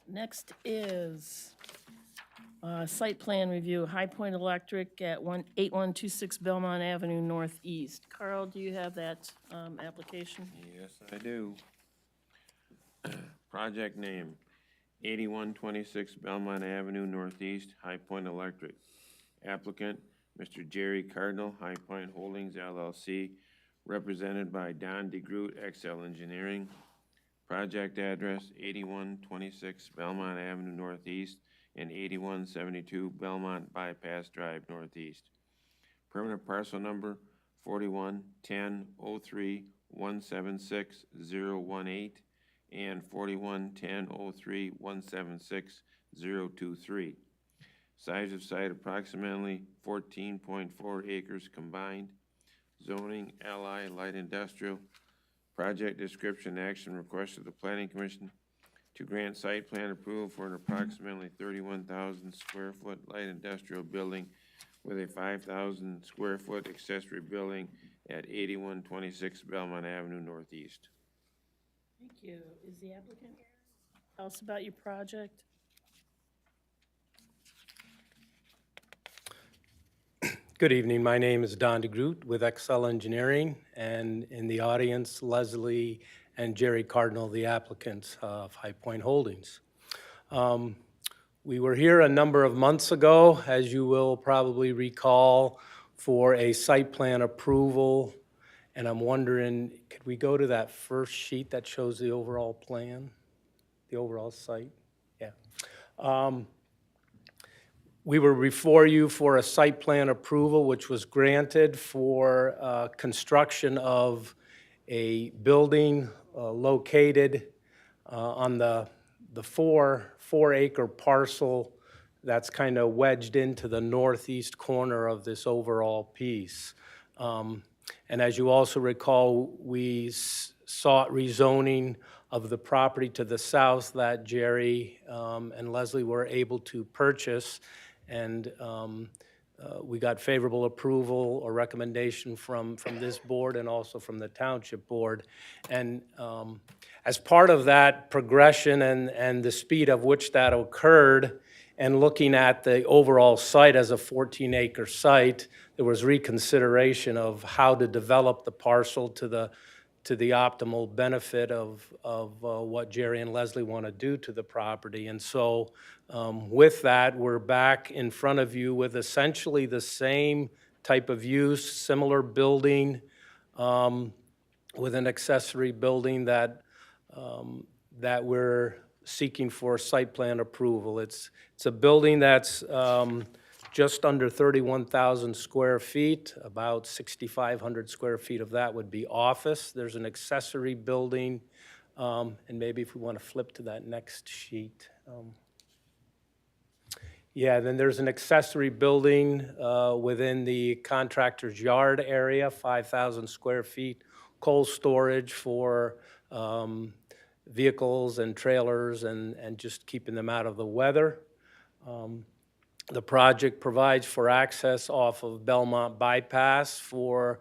Next is site plan review, High Point Electric at 8126 Belmont Avenue Northeast. Carl, do you have that application? Yes, I do. Project name, 8126 Belmont Avenue Northeast, High Point Electric. Applicant, Mr. Jerry Cardinal, High Point Holdings LLC, represented by Don DeGroot, XL Engineering. Project address, 8126 Belmont Avenue Northeast and 8172 Belmont Bypass Drive Northeast. Permanent parcel number, 411003176018 and 411003176023. Size of site approximately 14.4 acres combined. Zoning, LI, light industrial. Project description, action request of the Planning Commission to grant site plan approval for an approximately 31,000 square foot light industrial building with a 5,000 square foot accessory building at 8126 Belmont Avenue Northeast. Thank you. Is the applicant here? Tell us about your project. Good evening. My name is Don DeGroot with XL Engineering, and in the audience, Leslie and Jerry Cardinal, the applicants of High Point Holdings. We were here a number of months ago, as you will probably recall, for a site plan approval, and I'm wondering, could we go to that first sheet that shows the overall plan, the overall site? Yeah. We were before you for a site plan approval, which was granted for construction of a building located on the 4-acre parcel that's kind of wedged into the northeast corner of this overall piece. And as you also recall, we sought rezoning of the property to the south that Jerry and Leslie were able to purchase. And we got favorable approval or recommendation from this board and also from the Township Board. And as part of that progression and the speed of which that occurred, and looking at the overall site as a 14-acre site, there was reconsideration of how to develop the parcel to the optimal benefit of what Jerry and Leslie want to do to the property. And so with that, we're back in front of you with essentially the same type of use, similar building with an accessory building that we're seeking for site plan approval. It's a building that's just under 31,000 square feet, about 6,500 square feet of that would be office. There's an accessory building, and maybe if we want to flip to that next sheet. Yeah, then there's an accessory building within the contractor's yard area, 5,000 square feet, cold storage for vehicles and trailers and just keeping them out of the weather. The project provides for access off of Belmont Bypass for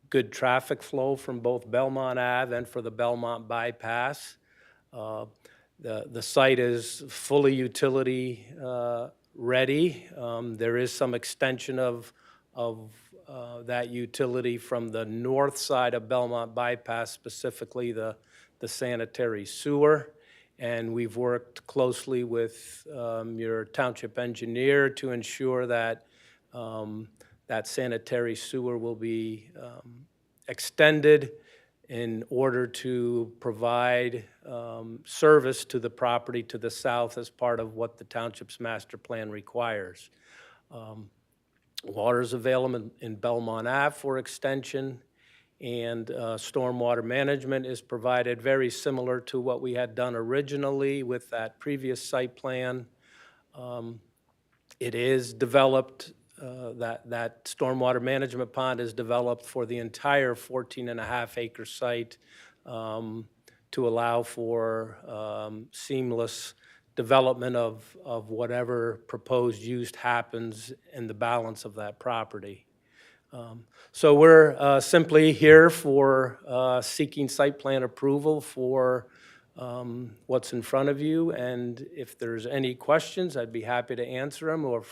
good traffic flow from both Belmont Ave and for the Belmont Bypass. The site is fully utility ready. There is some extension of that utility from the north side of Belmont Bypass, specifically the sanitary sewer. And we've worked closely with your township engineer to ensure that that sanitary sewer will be extended in order to provide service to the property to the south as part of what the township's master plan requires. Water is available in Belmont Ave for extension, and stormwater management is provided, very similar to what we had done originally with that previous site plan. It is developed, that stormwater management pond is developed for the entire 14.5 acre site to allow for seamless development of whatever proposed use happens in the balance of that property. So we're simply here for seeking site plan approval for what's in front of you, and if there's any questions, I'd be happy to answer them, or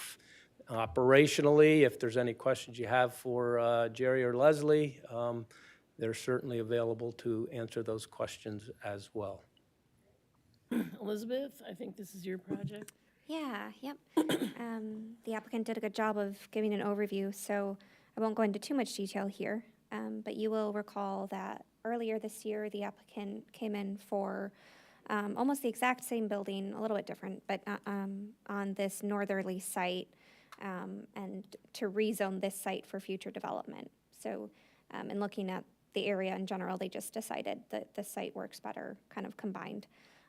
operationally, if there's any questions you have for Jerry or Leslie, they're certainly available to answer those questions as well. Elizabeth, I think this is your project. Yeah, yep. The applicant did a good job of giving an overview, so I won't go into too much detail here, but you will recall that earlier this year, the applicant came in for almost the exact same building, a little bit different, but on this northerly site, and to rezone this site for future development. So in looking at the area in general, they just decided that the site works better kind of combined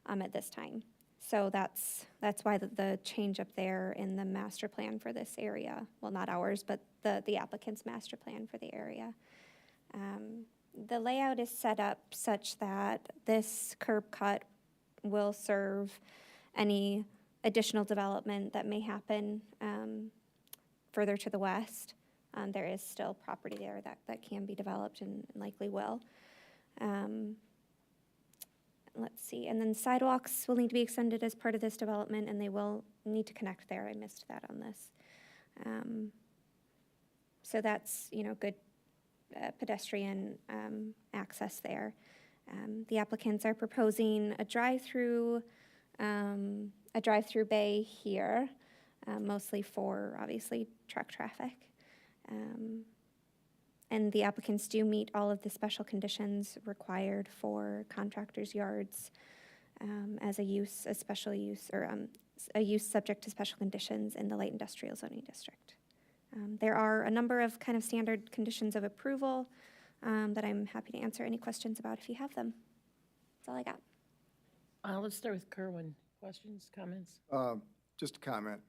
at this time. So that's why the change up there in the master plan for this area, well, not ours, but the applicant's master plan for the area. The layout is set up such that this curb cut will serve any additional development that may happen further to the west. There is still property there that can be developed and likely will. Let's see, and then sidewalks will need to be extended as part of this development, and they will need to connect there. I missed that on this. So that's, good pedestrian access there. The applicants are proposing a drive-through bay here, mostly for, obviously, truck traffic. And the applicants do meet all of the special conditions required for contractors' yards as a use, a special use, or a use subject to special conditions in the light industrial zoning district. There are a number of kind of standard conditions of approval that I'm happy to answer any questions about if you have them. That's all I got. Let's start with Kerwin. Questions, comments? Just a comment.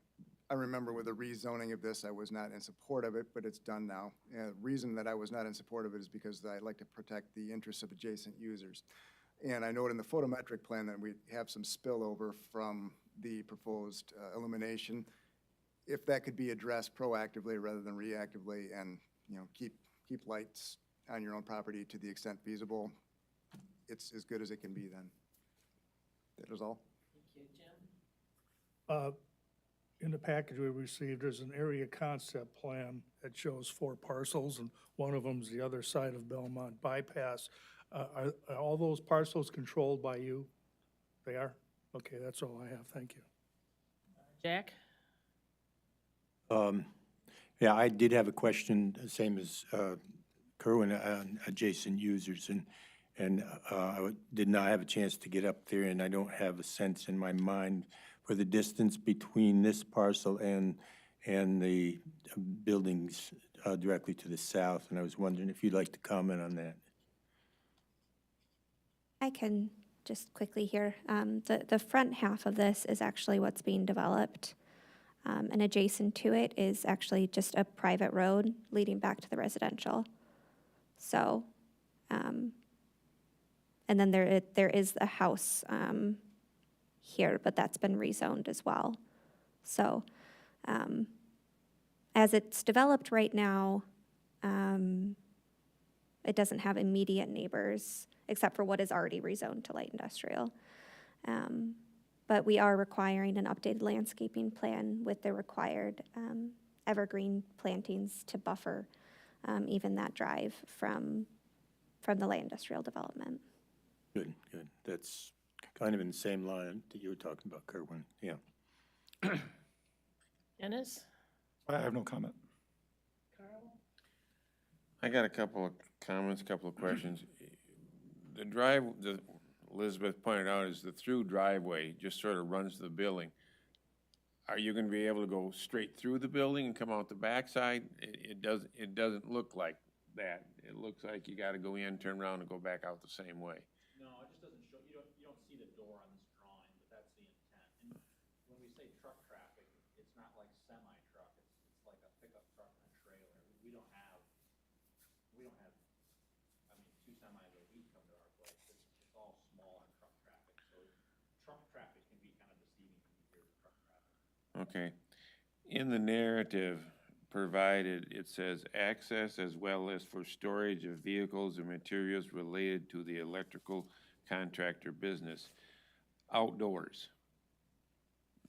I remember with the rezoning of this, I was not in support of it, but it's done now. And the reason that I was not in support of it is because I like to protect the interests of adjacent users. And I note in the photometric plan that we have some spillover from the proposed illumination. If that could be addressed proactively rather than reactively, and keep lights on your own property to the extent feasible, it's as good as it can be then. That was all. Thank you, Jim. In the package we received, there's an area concept plan that shows 4 parcels, and one of them's the other side of Belmont Bypass. Are all those parcels controlled by you? They are? Okay, that's all I have. Thank you. Jack? Yeah, I did have a question, same as Kerwin, on adjacent users, and I did not have a chance to get up there, and I don't have a sense in my mind for the distance between this parcel and the buildings directly to the south, and I was wondering if you'd like to comment on that. I can just quickly here. The front half of this is actually what's being developed. And adjacent to it is actually just a private road leading back to the residential. So, and then there is a house here, but that's been rezoned as well. So, as it's developed right now, it doesn't have immediate neighbors except for what is already rezoned to light industrial. But we are requiring an updated landscaping plan with the required evergreen plantings to buffer even that drive from the light industrial development. Good, good. That's kind of in the same line that you were talking about, Kerwin. Yeah. Dennis? I have no comment. Carl? I got a couple of comments, a couple of questions. The Elizabeth pointed out, is the through driveway just sort of runs to the building. Are you going to be able to go straight through the building and come out the backside? It doesn't look like that. It looks like you gotta go in, turn around, and go back out the same way. No, it just doesn't show, you don't see the door on this drawing, but that's the intent. And when we say truck traffic, it's not like semi-truck, it's like a pickup truck and a trailer. We don't have, I mean, 2 semis a week come to our place. It's all smaller truck traffic, so truck traffic can be kind of deceiving when you hear truck traffic. Okay. In the narrative provided, it says access as well as for storage of vehicles and materials related to the electrical contractor business. Outdoors.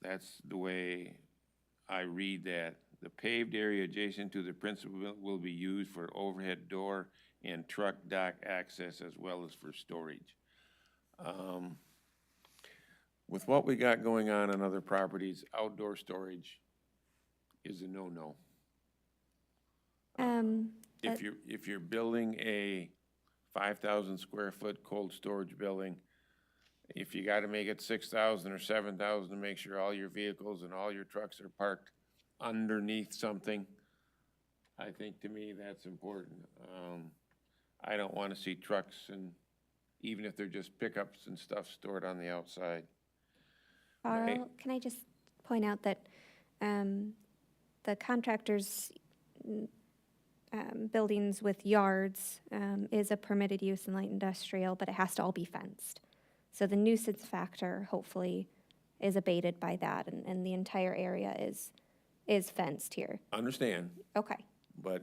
That's the way I read that. The paved area adjacent to the principal will be used for overhead door and truck dock access as well as for storage. With what we got going on other properties, outdoor storage is a no-no. If you're building a 5,000 square foot cold storage building, if you gotta make it 6,000 or 7,000 to make sure all your vehicles and all your trucks are parked underneath something, I think to me that's important. I don't wanna see trucks and, even if they're just pickups and stuff stored on the outside. Carl, can I just point out that the contractors' buildings with yards is a permitted use in light industrial, but it has to all be fenced. So the nuisance factor hopefully is abated by that, and the entire area is fenced here. Understand, Okay. but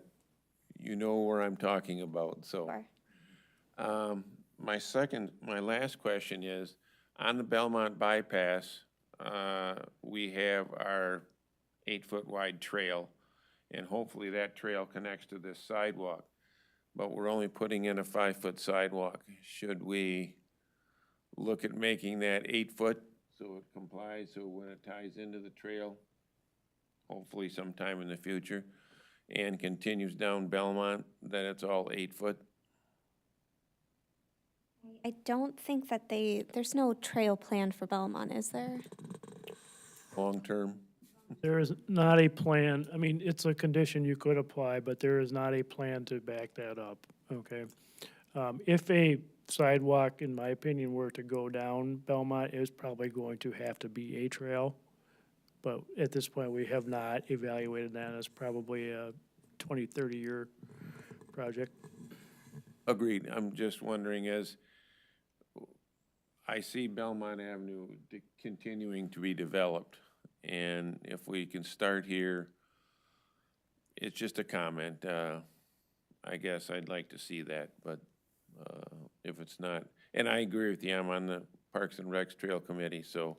you know where I'm talking about, so. Sure. My last question is, on the Belmont bypass, we have our 8-foot wide trail, and hopefully that trail connects to this sidewalk. But we're only putting in a 5-foot sidewalk. Should we look at making that 8-foot so it complies, so when it ties into the trail, hopefully sometime in the future, and continues down Belmont, that it's all 8-foot? I don't think that there's no trail plan for Belmont, is there? Long-term? There is not a plan, I mean, it's a condition you could apply, but there is not a plan to back that up, okay? If a sidewalk, in my opinion, were to go down Belmont, it's probably going to have to be a trail. But at this point, we have not evaluated that as probably a 20, 30-year project. Agreed. I'm just wondering, as I see Belmont Avenue continuing to be developed, and if we can start here, it's just a comment. I guess I'd like to see that, but if it's not, and I agree with you, I'm on the Parks and Recs Trail Committee, so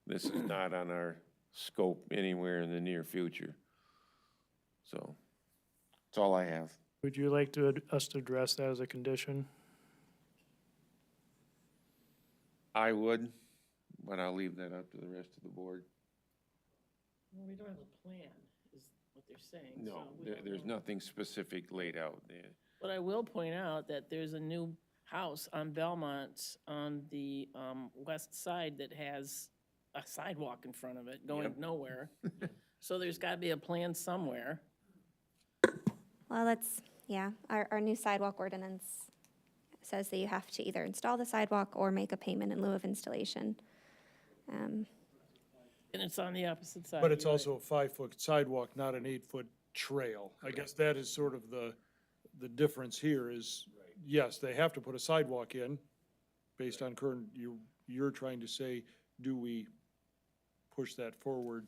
this is not on our scope anywhere in the near future. So, that's all I have. Would you like us to address that as a condition? I would, but I'll leave that up to the rest of the board. Well, we don't have a plan, is what they're saying. No, so we don't there's know. nothing specific laid out there. But I will point out that there's a new house on Belmont on the west side that has a sidewalk in front of it going Yep. nowhere. So there's got to be a plan somewhere. Well, our new sidewalk ordinance says that you have to either install the sidewalk or make a payment in lieu of installation. And it's on the opposite side. But it's you're right. also a 5-foot sidewalk, not an 8-foot trail. I guess that is sort of the difference here is, yes, they have to put a sidewalk in based on current, you're trying to say, do we push that forward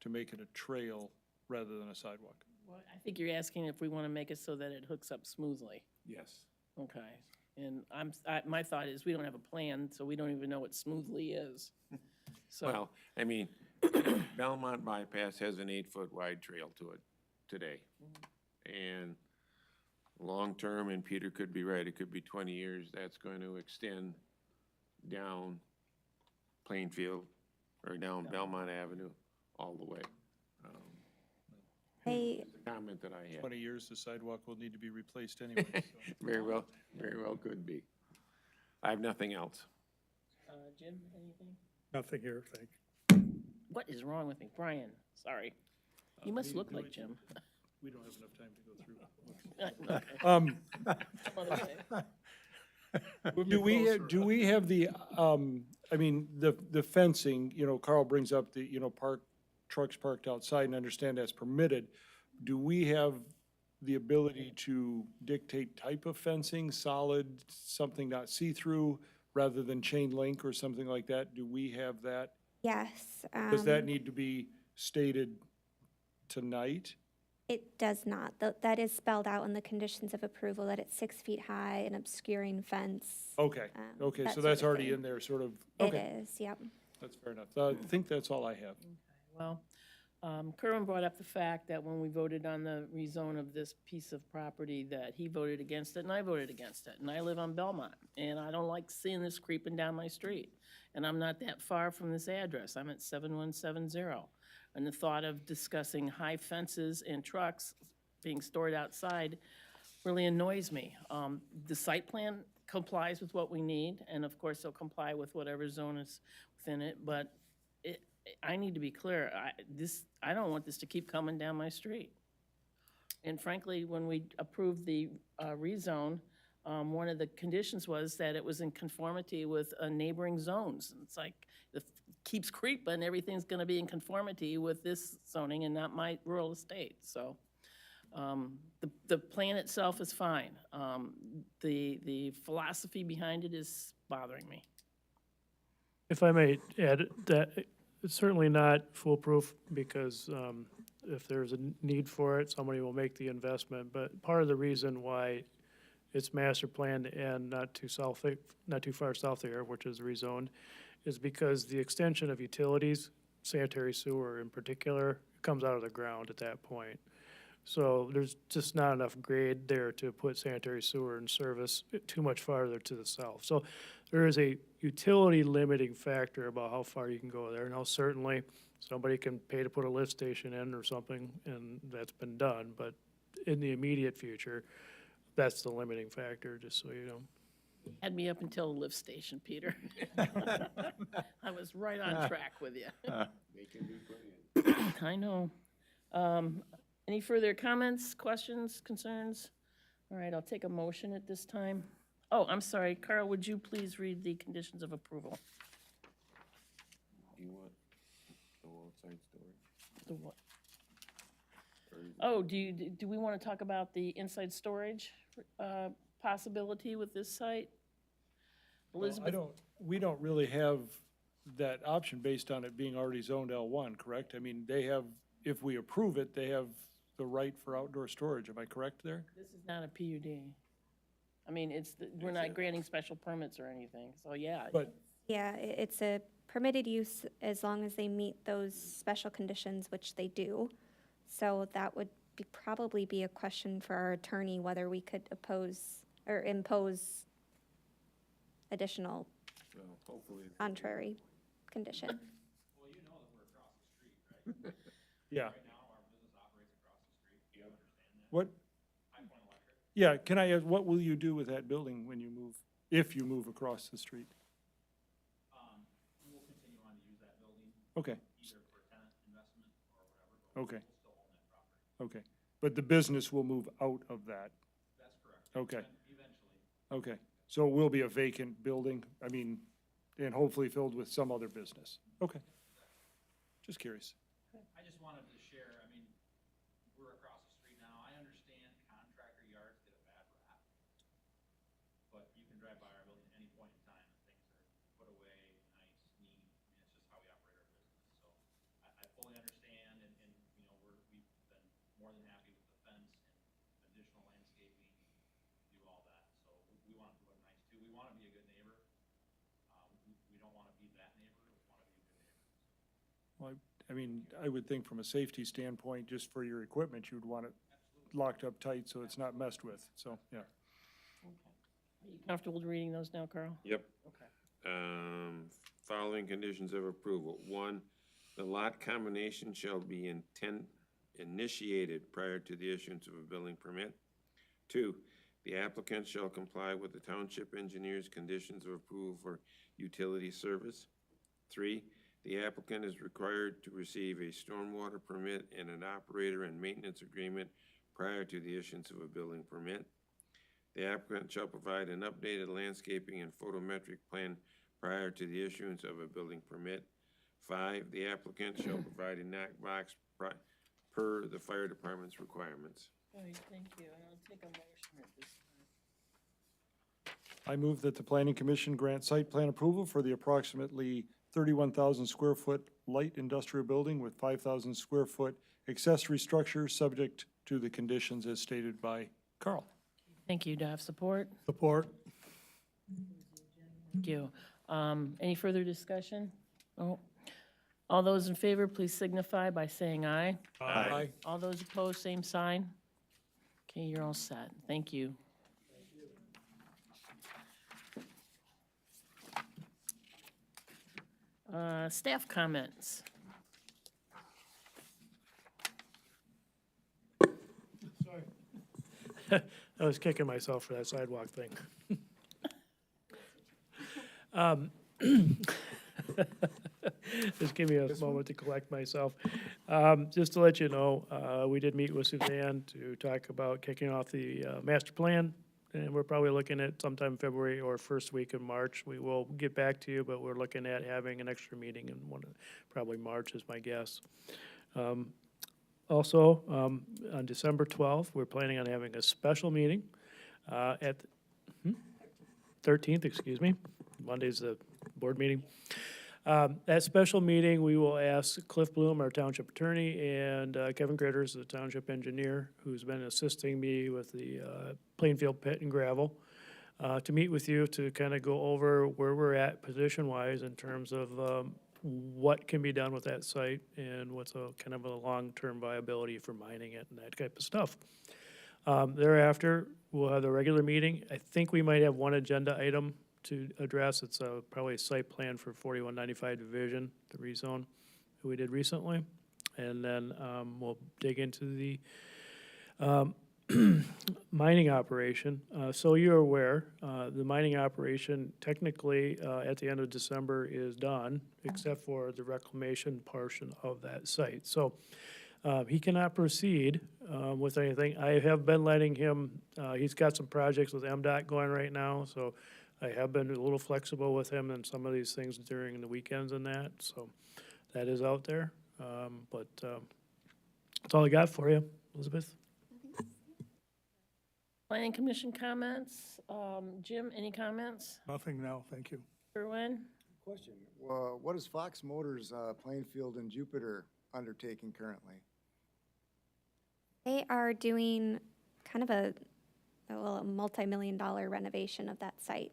to make it a trail rather than a sidewalk? Well, I think you're asking if we want to make it so that it hooks up smoothly. Yes. Okay. And my thought is, we don't have a plan, so we don't even know what smoothly is. So, Well, I mean, Belmont bypass has an 8-foot wide trail to it today. And long-term, and Peter could be right, it could be 20 years, that's going to extend down Plainfield or down Belmont Avenue all the way. Hey, The comment that I had. 20 years, the sidewalk will need to be replaced anyway. So. Very well could be. I have nothing else. Jim, anything? Nothing here, thank What is wrong with me? Brian, sorry. You must look like Jim. we don't have enough time to go through. Some other day. Do we have the, I mean, the fencing, you know, Carl brings up the, you know, trucks parked outside, and understand that's permitted. Do we have the ability to dictate type of fencing, solid, something not see-through, rather than chain link or something like that? Do we have that? Yes. Does that need to be stated tonight? It does not. That is spelled out in the conditions of approval, that it's 6 feet high, an obscuring fence. Okay, okay, that so sort that's of already thing. in there, sort of, It okay, is, yep. that's fair enough. I think that's all I have. Well, Kerwin brought up the fact that when we voted on the rezone of this piece of property, that he voted against it and I voted against it. And I live on Belmont, and I don't like seeing this creeping down my street. And I'm not that far from this address. I'm at 7170. And the thought of discussing high fences and trucks being stored outside really annoys me. The site plan complies with what we need, and of course, it'll comply with whatever zone is within it, but I need to be clear, I don't want this to keep coming down my street. And frankly, when we approved the rezone, one of the conditions was that it was in conformity with neighboring zones. It's like, if it keeps creeping, everything's gonna be in conformity with this zoning and not my rural estate, so. The plan itself is fine. The philosophy behind it is bothering me. If I may add, that it's certainly not foolproof, because if there's a need for it, somebody will make the investment. But part of the reason why it's master planned and not too far south there, which is rezoned, is because the extension of utilities, sanitary sewer in particular, comes out of the ground at that point. So there's just not enough grade there to put sanitary sewer in service too much farther to the south. So there is a utility limiting factor about how far you can go there. Now, certainly, somebody can pay to put a lift station in or something, and that's been done, but in the immediate future, that's the limiting factor, just so you know. Had me up until the lift station, Peter. I was right on track with you. I know. Any further comments, questions, concerns? All right, I'll take a motion at this time. Oh, I'm sorry, Carl, would you please read the conditions of approval? Do you want the outside storage? The what? Oh, do we want to talk about the inside storage possibility with this site? Elizabeth? We don't really have that option based on it being already zoned L1, correct? I mean, they have, if we approve it, they have the right for outdoor storage. Am I correct there? This is not a PUD. I mean, we're not granting special permits or anything, so yeah. But, Yeah, it's a permitted use as long as they meet those special conditions, which they do. So that would probably be a question for our attorney, whether we could oppose or impose additional Well, hopefully. contrary condition. Well, you know that we're across the street, right? yeah. Right now, our business operates across the street. Do you understand that? What, High Point Electric. yeah, can I ask, what will you do with that building when you move, if you move across the street? We'll continue on to use that building, Okay, either for tenant investment or whatever, but okay, we'll still own that property. okay. But the business will move out of that? That's correct. Okay. Eventually. Okay, so it will be a vacant building, I mean, and hopefully filled with some other business? Okay. Just curious. I just wanted to share, I mean, we're across the street now. I understand contractor yards get a bad rap. But you can drive by our building at any point in time and things are put away, nice, neat. I mean, it's just how we operate our business. So I fully understand and, you know, we've been more than happy with the fence and additional landscaping, do all that. So we want to look nice too. We want to be a good neighbor. We don't want to be that neighbor. We want to be a good neighbor. Well, I mean, I would think from a safety standpoint, just for your equipment, you'd want it locked up tight so it's not messed with, so, yeah. Are you comfortable reading those now, Carl? Yep. Okay. Following conditions of approval. 1, the lot combination shall be initiated prior to the issuance of a building permit. 2, the applicant shall comply with the township engineer's conditions of approval for utility service. 3, the applicant is required to receive a stormwater permit and an operator and maintenance agreement prior to the issuance of a building permit. The applicant shall provide an updated landscaping and photometric plan prior to the issuance of a building permit. 5, the applicant shall provide a knockbox per the fire department's requirements. All right, thank you, and I'll take a motion at this time. I move that the planning commission grant site plan approval for the approximately 31,000 square foot light industrial building with 5,000 square foot accessory structure, subject to the conditions as stated by Carl. Thank you. Do I have support? Support. Thank you. Any further discussion? Oh. All those in favor, please signify by saying aye. Aye. All those opposed, same sign. Okay, you're all set. Thank you. Staff comments. I was kicking myself for that sidewalk thing. Just give me a moment to collect myself. Just to let you know, we did meet with Suzanne to talk about kicking off the master plan, and we're probably looking at sometime February or first week in March. We will get back to you, but we're looking at having an extra meeting in probably March is my guess. Also, on December 12th, we're planning on having a special meeting at 13th, excuse me. Monday's the board meeting. That special meeting, we will ask Cliff Bloom, our township attorney, and Kevin Critters, the township engineer, who's been assisting me with the Plainfield pit and gravel, to meet with you to kind of go over where we're at position-wise in terms of what can be done with that site and what's a kind of a long-term viability for mining it and that type of stuff. Thereafter, we'll have the regular meeting. I think we might have one agenda item to address. It's probably a site plan for 4195 Division, the rezone that we did recently. And then we'll dig into the mining operation. So you're aware, the mining operation technically at the end of December is done, except for the reclamation portion of that site. So he cannot proceed with anything. I have been letting him, he's got some projects with MDOT going right now, so I have been a little flexible with him and some of these things during the weekends and that, so that is out there. But that's all I got for you, Elizabeth. Planning Commission comments. Jim, any comments? Nothing now, thank you. Erwin? Question, well, what is Fox Motors, Plainfield and Jupiter undertaking currently? They are doing kind of a multi-million-dollar renovation of that site.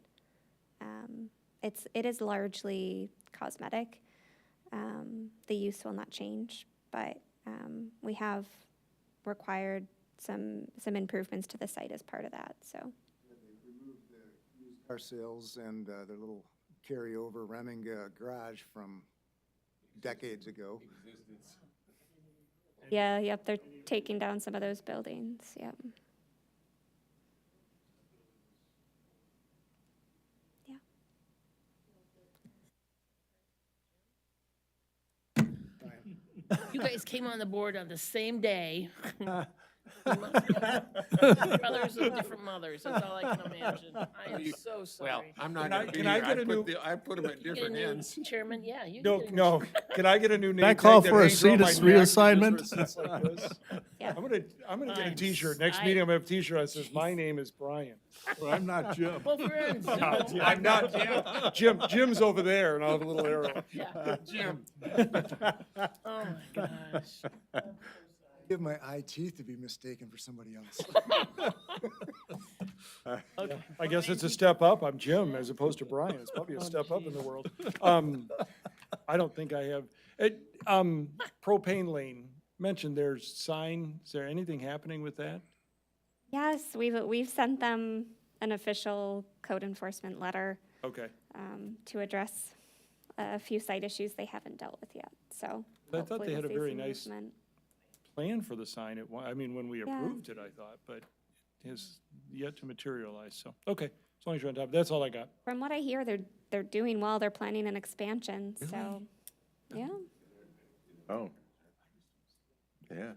It is largely cosmetic. The use will not change, but we have required some improvements to the site as part of that, so. They removed the used car sales and their little carryover Remming garage from decades ago. Yeah, yep, they're taking down some of those buildings, yep. You guys came on the board on the same day. Brothers of different mothers, that's all I can imagine. I am so sorry. Well, I'm not Can I- gonna be can I here. get a new- I put them at Get a different new ends. Chairman, yeah, you No, can get a no, can I get a new name I tag call that for a hangs around my Cetus neck just reassignment? for sits like this? Yeah. I'm gonna get a I'm t-shirt. Next I- meeting, I'm gonna have a t-shirt that says, "My name is Brian." Well, I'm not Jim. Well, friends, you know, I'm not Jim. Jim's over there, and I'll have a little arrow. yeah. Jim. Oh, my gosh. Give my eye teeth to be mistaken for somebody else. Okay. I guess it's a step up. I'm Jim as opposed to Brian. It's probably a step up in the world. I don't think I have. Propane lane, mentioned there's sign. Is there anything happening with that? Yes, we've sent them an official code enforcement letter Okay. to address a few site issues they haven't dealt with yet, so. I thought hopefully they had we'll a see very some nice movement. plan for the sign. I mean, when we Yeah. approved it, I thought, but it has yet to materialize. So, okay, as long as you're on top. That's all I got. From what I hear, they're doing well, they're planning an expansion, so, yeah. Oh. Yeah.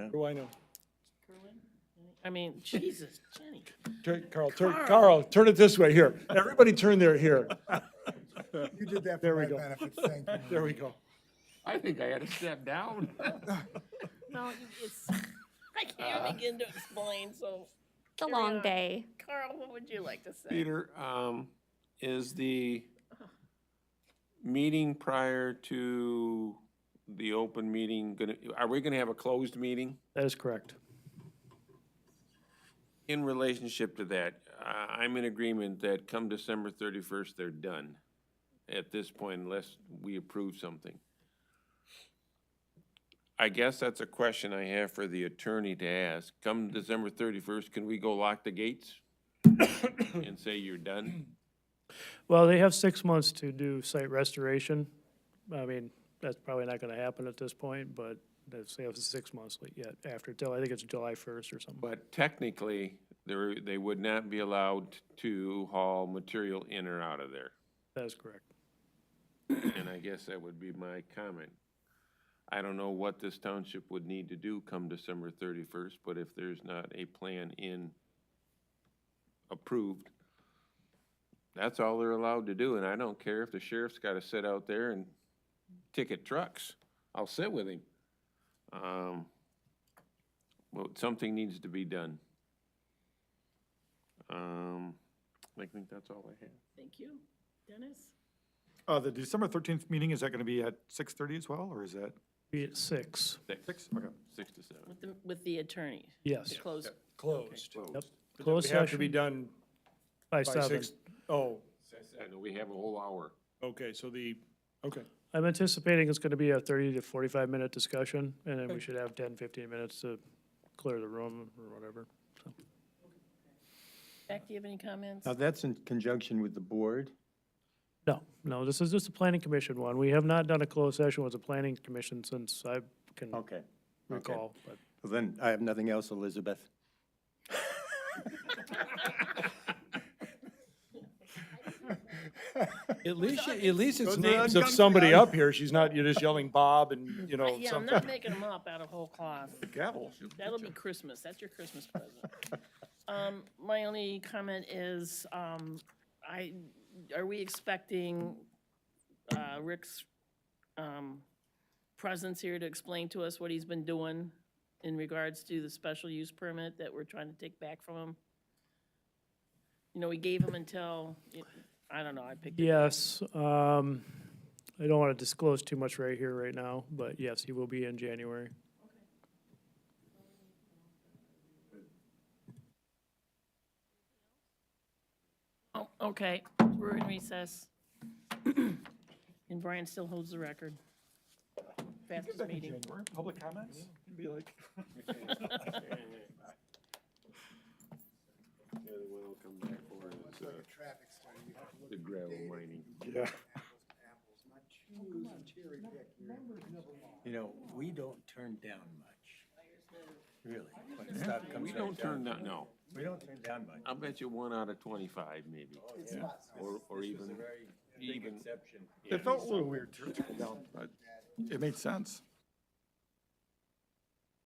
What do I know? I mean, Jesus, Jenny. Carl, turn it this way, here. Everybody turn there, here. You did that There for we my go. benefit, thank you. There we go. I think I had to step down. No, it's, I can't begin to explain, so. It's a carry long on. day. Carl, what would you like to say? Peter, is the meeting prior to the open meeting are we gonna have a closed meeting? That is correct. In relationship to that, I'm in agreement that come December 31st, they're done at this point unless we approve something. I guess that's a question I have for the attorney to ask. Come December 31st, can we go lock the gates and say you're done? Well, they have 6 months to do site restoration. I mean, that's probably not gonna happen at this point, but they have 6 months yet after, till I think it's July 1st or something. But technically, they would not be allowed to haul material in or out of there. That is correct. And I guess that would be my comment. I don't know what this township would need to do come December 31st, but if there's not a plan approved, that's all they're allowed to do, and I don't care if the sheriff's gotta sit out there and ticket trucks. I'll sit with him. Well, something needs to be done. I think that's all I have. Thank you. Dennis? The December 13th meeting, is that going to be at 6:30 as well, or is that Be at 6. 6? Okay. 6 to 7. With the attorney? Yes. To close. Closed. Yep. But Closed we have to be session done by by 7. 6. Oh, I know we have a whole hour. okay, so okay. I'm anticipating it's gonna be a 30 to 45-minute discussion, and then we should have 10, 15 minutes to clear the room or whatever. So, Jack, do you have any comments? Now, that's in conjunction with the board? No, this is just a planning commission one. We have not done a closed session with the planning commission since I can Okay. recall, but. Well, then, I have nothing else, Elizabeth. At least it's Those are names of ungun somebody guns. up here. You're just yelling Bob and, Yeah, I'm something. not making them up out of whole cloth. Gavel. That'll be Christmas. That's your Christmas present. My only comment is, are we expecting, Rick's, presence here to explain to us what he's been doing in regards to the special use permit that we're trying to take back from him? You know, we gave him until, I don't know, I picked it. Yes, I don't want to disclose too much right here, right now, but yes, he will be in January. Oh, okay, we're in recess. And Brian still holds the record. Fastest meeting. Public comments? Be like. The gravel mining. Yeah. You know, we don't turn down much. Really. When stuff comes We right don't turn down. down, no. We don't turn down much. I'll bet you 1 out of 25, maybe. Or even, Big even. exception. It felt a little weird to turn it down, but it made sense.